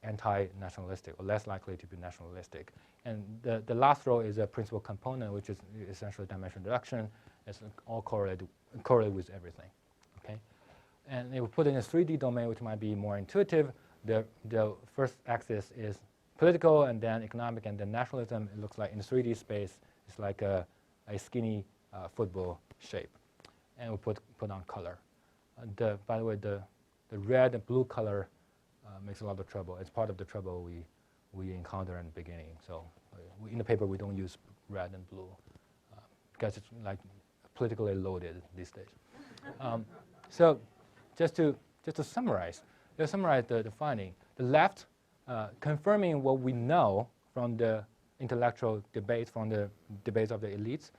anti-nationalistic or less likely to be nationalistic. And the last row is a principal component, which is essentially dimension reduction. It's all correlated with everything, okay? And if we put in a 3D domain, which might be more intuitive, the first axis is political and then economic and then nationalism. It looks like in the 3D space, it's like a skinny football shape. And we put on color. By the way, the red and blue color makes a lot of trouble. It's part of the trouble we encounter in the beginning. So in the paper, we don't use red and blue because it's like politically loaded these days. So just to summarize, let's summarize the finding. The left, confirming what we know from the intellectual debates, from the debates of the elites,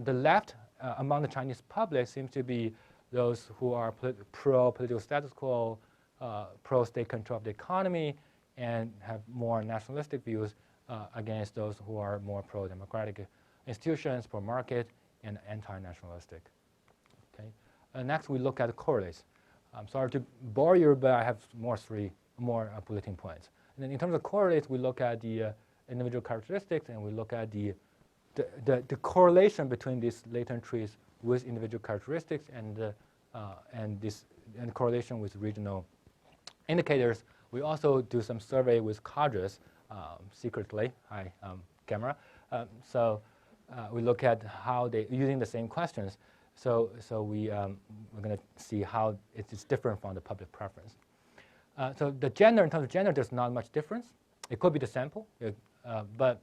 the left among the Chinese public seems to be those who are pro-political status quo, pro-state control of the economy, and have more nationalistic views against those who are more pro-democratic institutions, pro-market, and anti-nationalistic. Okay. Next, we look at the correlates. I'm sorry to bore you, but I have three more bulletin points. And then in terms of correlates, we look at the individual characteristics, and we look at the correlation between these latent trees with individual characteristics and correlation with regional indicators. We also do some survey with cadres secretly. Hi, camera. So we look at how they using the same questions. So we're going to see how it's different from the public preference. So the gender, in terms of gender, there's not much difference. It could be the sample, but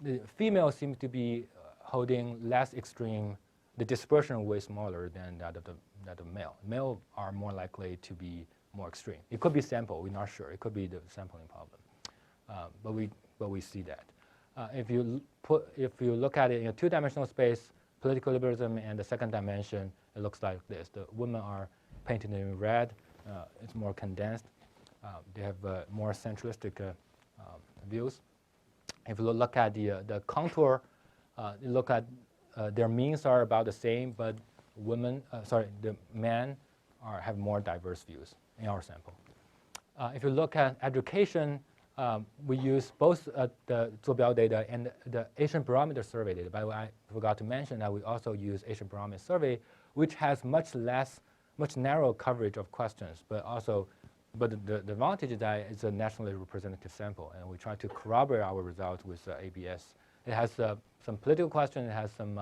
the female seems to be holding less extreme. The dispersion way smaller than that of male. Male are more likely to be more extreme. It could be sample. We're not sure. It could be the sampling problem, but we see that. If you look at it in a two-dimensional space, political liberalism and the second dimension, it looks like this. The women are painted in red. It's more condensed. They have more centralistic views. If you look at the contour, you look at their means are about the same, but the men have more diverse views in our sample. If you look at education, we use both the Zuobiao data and the Asian Barometer survey data. By the way, I forgot to mention that we also use Asian Barometer survey, which has much narrower coverage of questions, but the advantage is that it's a nationally representative sample, and we try to corroborate our results with ABS. It has some political questions. It has some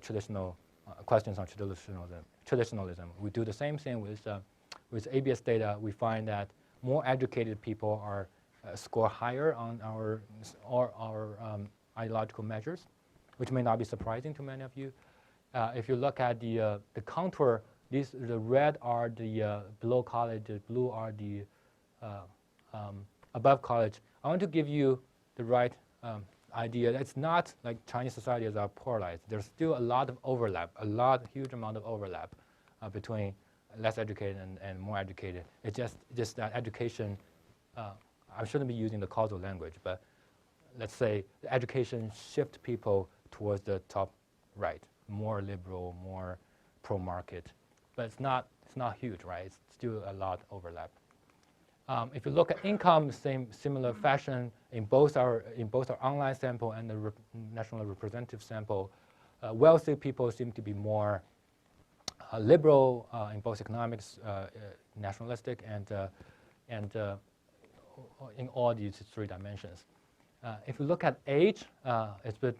traditional questions on traditionalism. We do the same thing with ABS data. We find that more educated people score higher on our ideological measures, which may not be surprising to many of you. If you look at the contour, the red are the below college, the blue are the above college. I want to give you the right idea. It's not like Chinese societies are polarized. There's still a lot of overlap, huge amount of overlap between less educated and more educated. It's just that education, I shouldn't be using the causal language, but let's say the education shift people towards the top right, more liberal, more pro-market, but it's not huge, right? It's still a lot overlap. If you look at income, similar fashion in both our online sample and the national representative sample, wealthy people seem to be more liberal in both economics, nationalistic, and in all these three dimensions. If you look at age, it's been,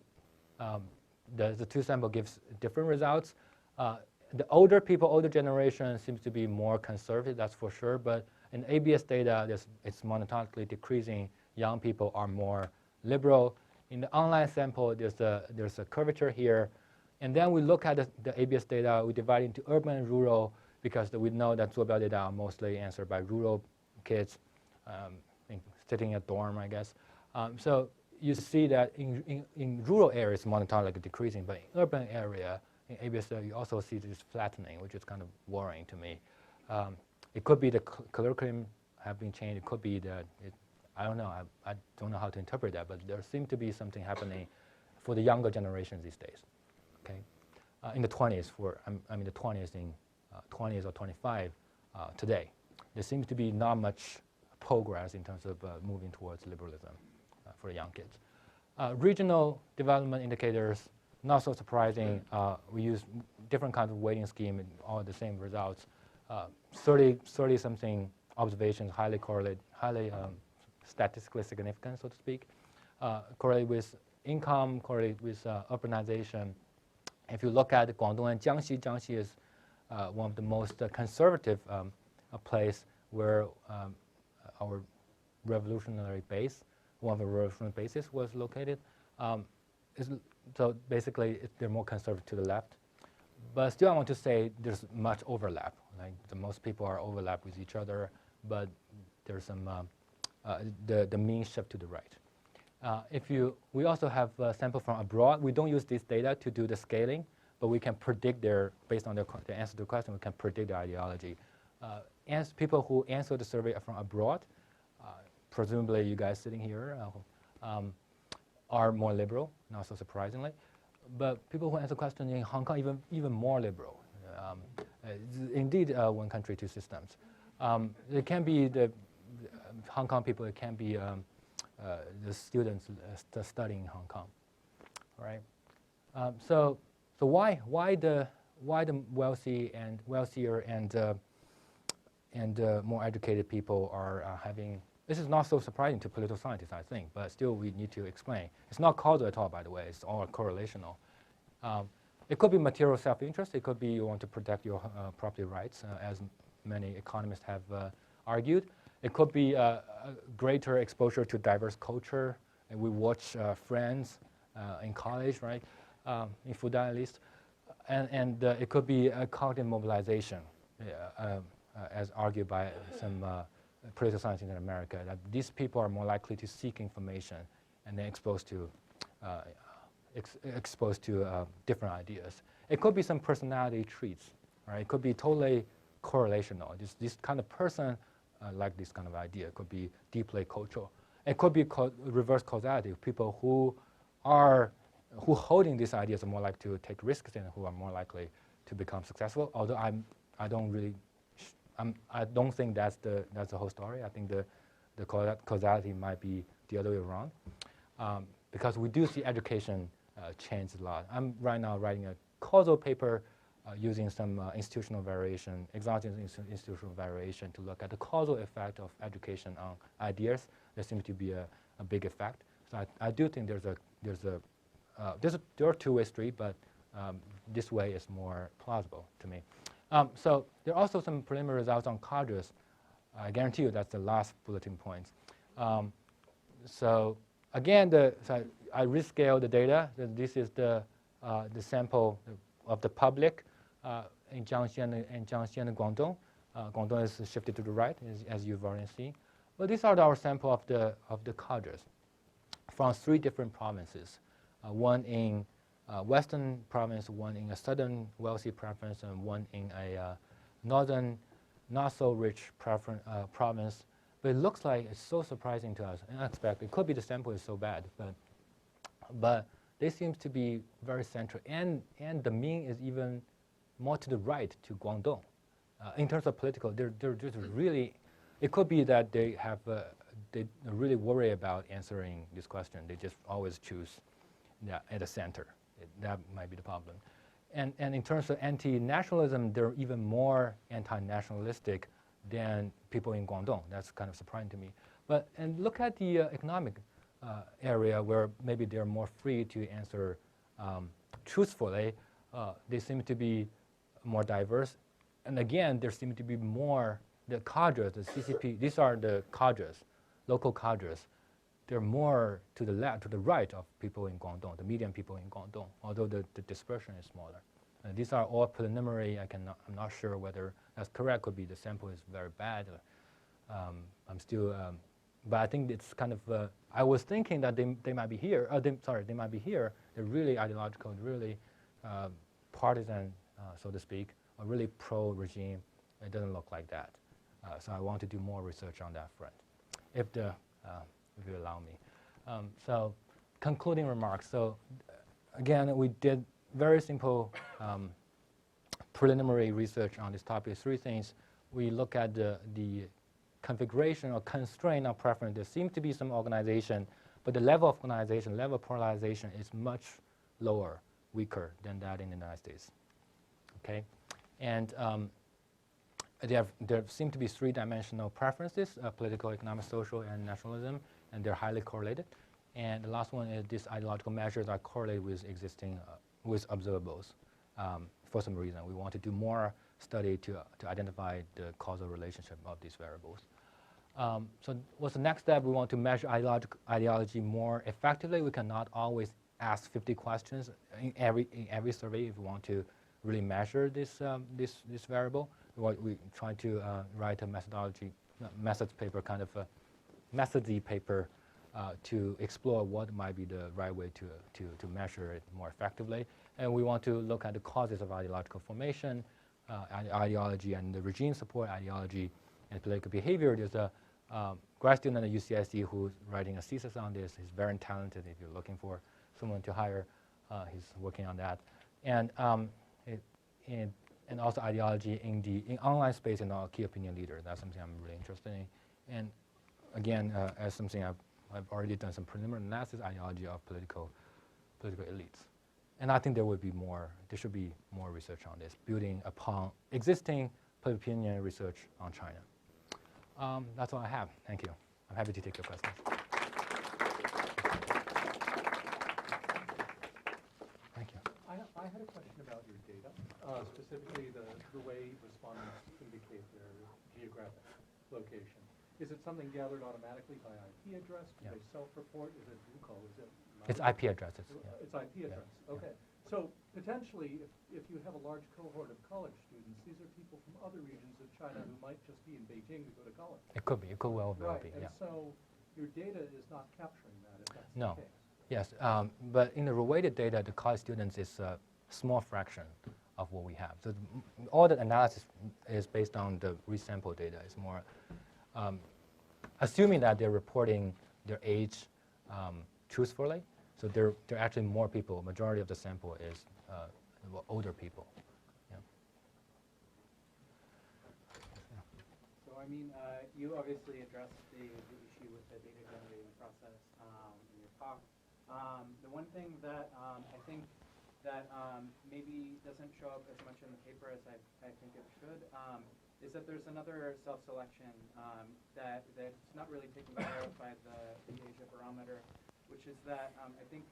the two sample gives different results. The older people, older generation seems to be more conservative, that's for sure, but in ABS data, it's monotonically decreasing. Young people are more liberal. In the online sample, there's a curvature here. And then we look at the ABS data, we divide into urban and rural, because we know that Zuobiao data are mostly answered by rural kids sitting in a dorm, I guess. So you see that in rural areas, monotonically decreasing, but in urban area, in ABS data, you also see this flattening, which is kind of worrying to me. It could be the curriculum have been changed. It could be that, I don't know, I don't know how to interpret that, but there seems to be something happening for the younger generations these days. Okay, in the 20s, the 20s in 20s or 25 today, there seems to be not much progress in terms of moving towards liberalism for the young kids. Regional development indicators, not so surprising. We use different kinds of weighting scheme and all the same results. 30-something observations highly correlate, highly statistically significant, so to speak, correlate with income, correlate with urbanization. If you look at Guangdong and Jiangxi, Jiangxi is one of the most conservative place where our revolutionary base, one of the revolutionary bases was located. So basically, they're more conservative to the left. But still, I want to say there's much overlap. Like most people are overlap with each other, but there's some the mean shift to the right. We also have a sample from abroad. We don't use this data to do the scaling, but we can predict based on the answer to the question, we can predict the ideology. As people who answer the survey are from abroad, presumably you guys sitting here are more liberal, not so surprisingly. But people who answer questions in Hong Kong even more liberal. Indeed, one country, two systems. It can be the Hong Kong people. It can be the students studying in Hong Kong, right? So why the wealthy and wealthier and more educated people are having? This is not so surprising to political scientists, I think, but still we need to explain. It's not causal at all, by the way. It's all correlational. It could be material self-interest. It could be you want to protect your property rights, as many economists have argued. It could be a greater exposure to diverse culture. And we watch Friends in college, right? In Fudan at least. And it could be a cognitive mobilization, as argued by some political scientists in America, that these people are more likely to seek information and then exposed to different ideas. It could be some personality traits, right? It could be totally correlational. This kind of person like this kind of idea. It could be deeply cultural. It could be reverse causality. People who holding these ideas are more likely to take risks and who are more likely to become successful. Although I don't think that's the whole story. I think the causality might be the other way around, because we do see education change a lot. I'm right now writing a causal paper using some institutional variation, exogenous institutional variation, to look at the causal effect of education on ideas. There seems to be a big effect. So I do think there are two-way street, but this way is more plausible to me. So there are also some preliminary results on cadres. I guarantee you that's the last bulletin point. So again, I rescale the data. This is the sample of the public in Jiangxi and Guangdong. Guangdong is shifted to the right, as you've already seen. Well, these are our sample of the cadres from 3 different provinces. One in western province, one in a southern wealthy province, and one in a northern not so rich province. But it looks like it's so surprising to us and unexpected. It could be the sample is so bad, but they seem to be very central, and the Ming is even more to the right to Guangdong. In terms of political, they're just really, it could be that they have, they really worry about answering this question. They just always choose at the center. That might be the problem. And in terms of anti-nationalism, they're even more anti-nationalistic than people in Guangdong. That's kind of surprising to me. And look at the economic area where maybe they're more free to answer truthfully. They seem to be more diverse. And again, there seem to be more, the cadres, the CCP, these are the cadres, local cadres. They're more to the left, to the right of people in Guangdong, the median people in Guangdong, although the dispersion is smaller. These are all preliminary. I'm not sure whether that's correct. Could be the sample is very bad. I'm still, but I think it's kind of, I was thinking that they might be here. They might be here. They're really ideological, really partisan, so to speak, or really pro-regime. It doesn't look like that. So I want to do more research on that front, if you allow me. So concluding remarks. So again, we did very simple preliminary research on this topic. Three things. We look at the configuration or constraint of preference. There seems to be some organization, but the level of organization, level of polarization is much lower, weaker than that in the United States. Okay, and there seem to be three-dimensional preferences: political, economic, social, and nationalism, and they're highly correlated. And the last one is these ideological measures are correlated with existing, with observables. For some reason, we want to do more study to identify the causal relationship of these variables. So what's the next step? We want to measure ideology more effectively. We cannot always ask 50 questions in every survey if we want to really measure this variable. We try to write a methods paper, kind of a methody paper to explore what might be the right way to measure it more effectively. And we want to look at the causes of ideological formation, ideology and the regime support ideology and political behavior. There's a grad student at UCSD who's writing a thesis on this. He's very talented. If you're looking for someone to hire, he's working on that. And also ideology in online space and our key opinion leader. That's something I'm really interested in. And again, as something I've already done some preliminary analysis, ideology of political elites. And I think there should be more research on this, building upon existing political opinion research on China. That's all I have. Thank you. I'm happy to take your questions. Thank you. I had a question about your data, specifically the way respondents indicate their geographic location. Is it something gathered automatically by IP address? Do they self-report? Is it VUCO? Is it? It's IP addresses. It's IP address. Okay. So potentially, if you have a large cohort of college students, these are people from other regions of China who might just be in Beijing to go to college. It could be. It could well be. And so your data is not capturing that, if that's No. the case. Yes, but in the weighted data, the college students is a small fraction of what we have. So all the analysis is based on the resample data. It's more assuming that they're reporting their age truthfully. So there are actually more people. Majority of the sample is older people. Yeah. So I mean, you obviously addressed the issue with the data generating process in your talk. The one thing that I think that maybe doesn't show up as much in the paper as I think it should is that there's another self-selection that's not really taken care of by the Asia Barometer, which is that I think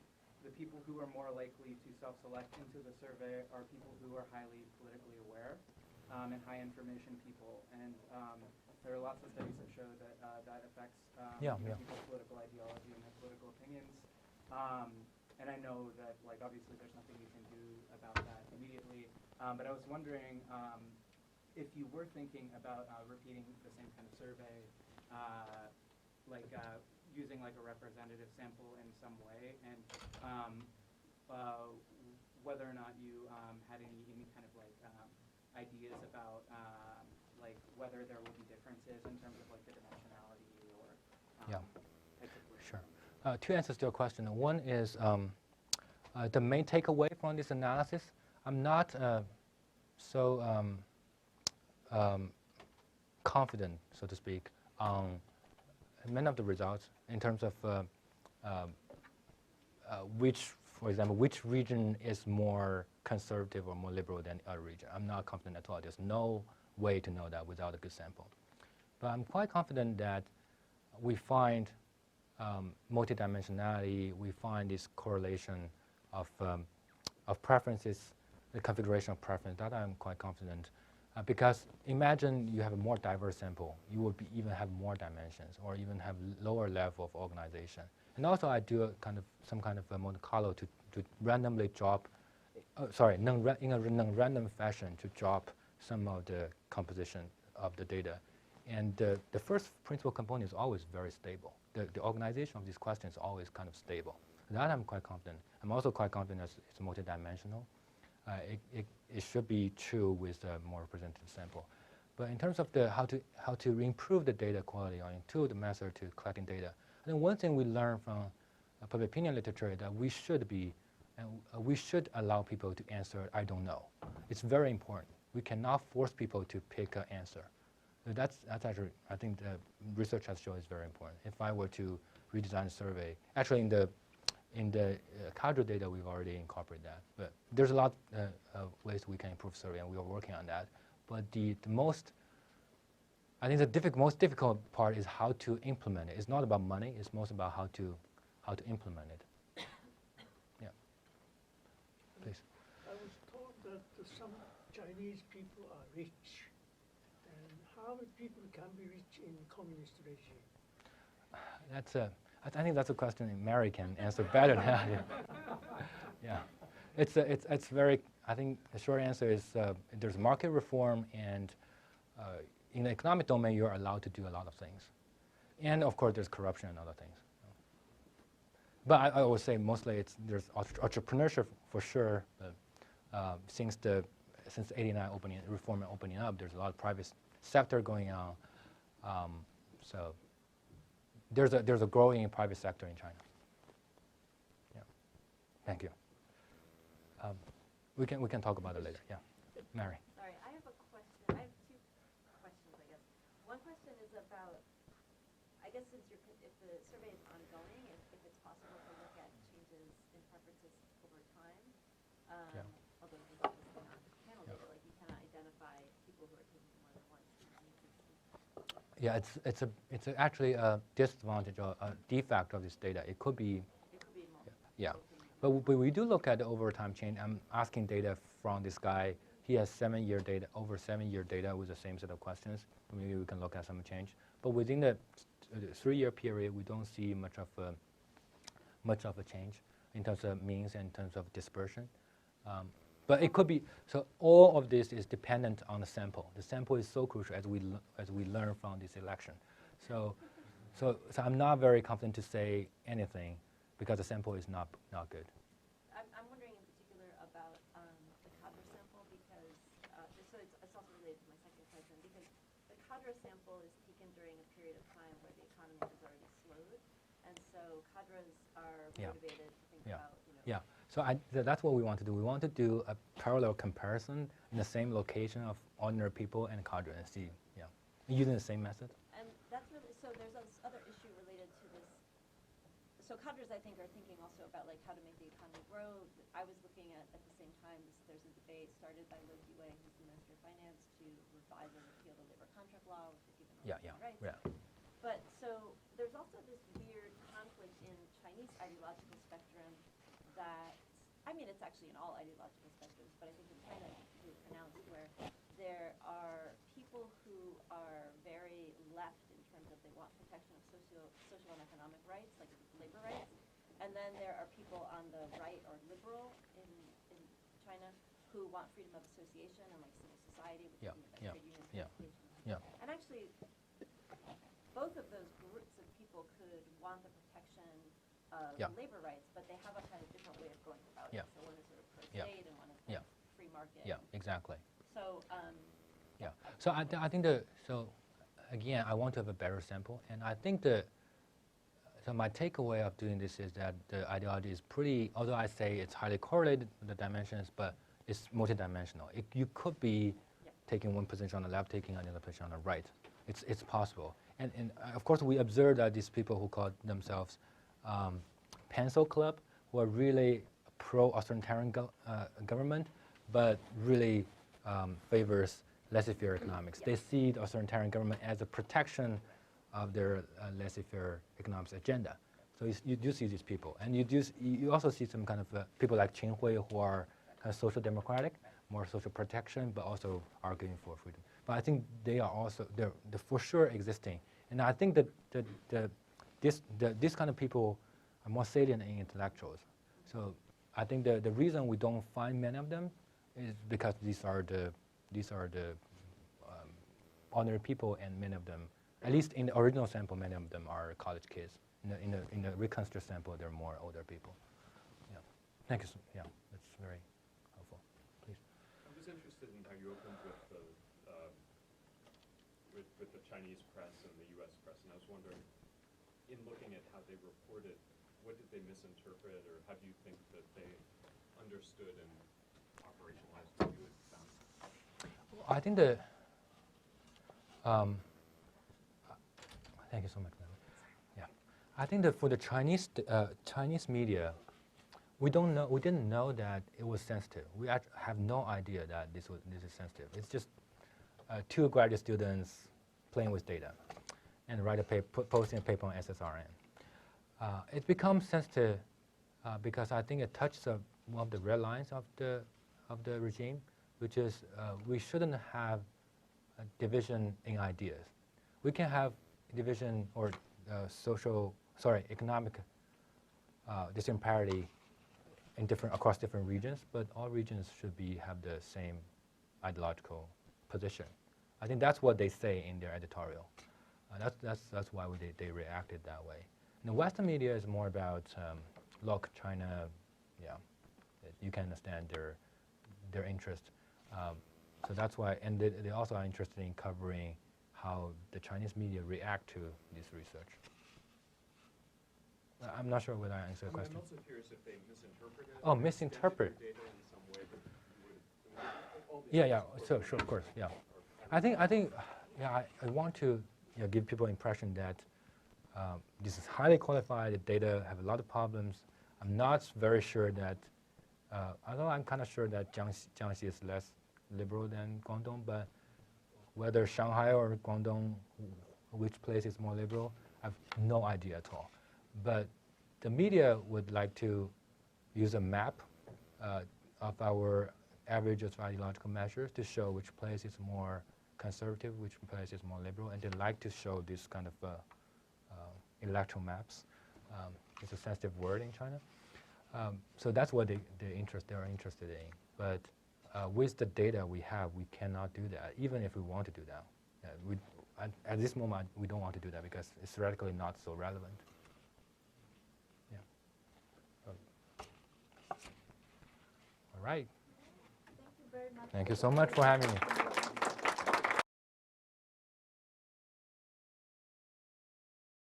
the people who are more likely to self-select into the survey are people who are highly politically aware and high information people. And there are lots of studies that show that that affects people's political ideology and their political opinions. And I know that, like, obviously there's nothing you can do about that immediately. But I was wondering if you were thinking about repeating the same kind of survey, using like a representative sample in some way, and whether or not you had any kind of like ideas about like whether there will be differences in terms of like the dimensionality or types of Sure. Two answers to your question. One is the main takeaway from this analysis, I'm not so confident, so to speak, on many of the results in terms of which, for example, which region is more conservative or more liberal than the other region. I'm not confident at all. There's no way to know that without a good sample. But I'm quite confident that we find multidimensionality, we find this correlation of preferences, the configuration of preference. That I'm quite confident. Because imagine you have a more diverse sample, you would even have more dimensions or even have lower level of organization. And also I do some kind of a Monte Carlo to randomly drop, in a non-random fashion to drop some of the composition of the data. And the first principal component is always very stable. The organization of these questions is always kind of stable. That I'm quite confident. I'm also quite confident it's multidimensional. It should be true with a more representative sample. But in terms of how to improve the data quality or improve the method to collecting data, I think one thing we learn from public opinion literature is that we should allow people to answer, I don't know. It's very important. We cannot force people to pick an answer. That's actually, I think the research has shown is very important. If I were to redesign a survey, actually in the cadre data, we've already incorporated that. But there's a lot of ways we can improve survey, and we are working on that. But I think the most difficult part is how to implement it. It's not about money. It's most about how to implement it. Yeah. Please. I was told that some Chinese people are rich. And how people can be rich in communist regime? I think that's a question Mary can answer better now. Yeah. It's very. I think the short answer is there's market reform, and in the economic domain you're allowed to do a lot of things, and of course there's corruption and other things. But I would say mostly there's entrepreneurship for sure. Since '89 reform and opening up, there's a lot of private sector going on. So there's a growing private sector in China. Yeah. Thank you. We can talk about it later. Yeah. Mary. Sorry, I have a question. I have two questions, I guess. One question is about, I guess if the survey is ongoing, if it's possible to look at changes in preferences over time. Yeah. Although this is obviously not panel data, like you cannot identify people who are taking more than one. Yeah, it's actually a disadvantage or a defect of this data. It could be. It could be multiple. Yeah. But we do look at the over time change. I'm asking data from this guy. He has 7-year data, over 7-year data with the same set of questions. Maybe we can look at some change. But within the 3-year period, we don't see much of a change in terms of means and in terms of dispersion. But it could be, so all of this is dependent on the sample. The sample is so crucial as we learn from this election. So I'm not very confident to say anything because the sample is not good. I'm wondering in particular about the cadre sample because, so it's also related to my second question, because the cadre sample is taken during a period of time where the economy has already slowed, and so cadres are motivated to think about, Yeah, so that's what we want to do. We want to do a parallel comparison in the same location of ordinary people and cadre and see, using the same method. And that's really, so there's this other issue related to this. So cadres, I think, are thinking also about like how to make the economy grow. I was looking at the same time, there's a debate started by Liu Yiqing, who's the Minister of Finance, to revise or repeal the labor contract law, which would give them rights. Yeah. But so there's also this weird conflict in Chinese ideological spectrum that, I mean, it's actually in all ideological spectrums, but I think in China it's really pronounced, where there are people who are very left in terms of they want protection of social and economic rights, like labor rights, and then there are people on the right or liberal in China who want freedom of association and like civil society, which is like trade unions, and actually both of those groups of people could want the protection of labor rights, but they have a kind of different way of going about it. So one is sort of pro-state and one is kind of free market. Yeah, exactly. So So I think again, I want to have a better sample, and I think So my takeaway of doing this is that the ideology is pretty, although I say it's highly correlated with the dimensions, but it's multidimensional. You could be taking one position on the left, taking another position on the right. It's possible. And of course, we observe that these people who call themselves pencil club, who are really pro-authoritarian government, but really favors laissez-faire economics. They see the authoritarian government as a protection of their laissez-faire economics agenda. So you do see these people, and you also see some kind of people like Qin Hui who are kind of social democratic, more social protection, but also arguing for freedom. But I think they are also they're for sure existing, and I think that this kind of people are more salient in intellectuals. So I think the reason we don't find many of them is because these are the ordinary people, and many of them, at least in the original sample, many of them are college kids. In the reconstruct sample, they're more older people. Yeah. Thank you. Yeah, that's very helpful. Please. I was interested in how you opened with the Chinese press and the U.S. press, and I was wondering, in looking at how they reported, what did they misinterpret, or how do you think that they understood and operationalized what you had found? Well, I think thank you so much. Yeah, I think that for the Chinese media, we didn't know that it was sensitive. We have no idea that this is sensitive. It's just two graduate students playing with data and posting a paper on SSRN. It becomes sensitive because I think it touches one of the red lines of the regime, which is we shouldn't have a division in ideas. We can have division or economic disparity across different regions, but all regions should have the same ideological position. I think that's what they say in their editorial. That's why they reacted that way. And the Western media is more about look, China, yeah, you can understand their interest. So that's why, and they also are interested in covering how the Chinese media react to this research. I'm not sure whether I answered the question. I'm also curious if they misinterpreted. Oh, misinterpret. Data in some way that you would. Yeah. So sure, of course. Yeah. I think. Yeah. I want to give people impression that this is highly qualified. The data have a lot of problems. I'm not very sure that. Although I'm kind of sure that Jiangxi is less liberal than Guangdong, but whether Shanghai or Guangdong, which place is more liberal, I have no idea at all. But the media would like to use a map of our averages of ideological measures to show which place is more conservative, which place is more liberal, and they like to show this kind of electoral maps. It's a sensitive word in China. So that's what they're interested in. But with the data we have, we cannot do that, even if we want to do that. At this moment, we don't want to do that because it's theoretically not so relevant. Yeah. All right. Thank you very much. Thank you so much for having me.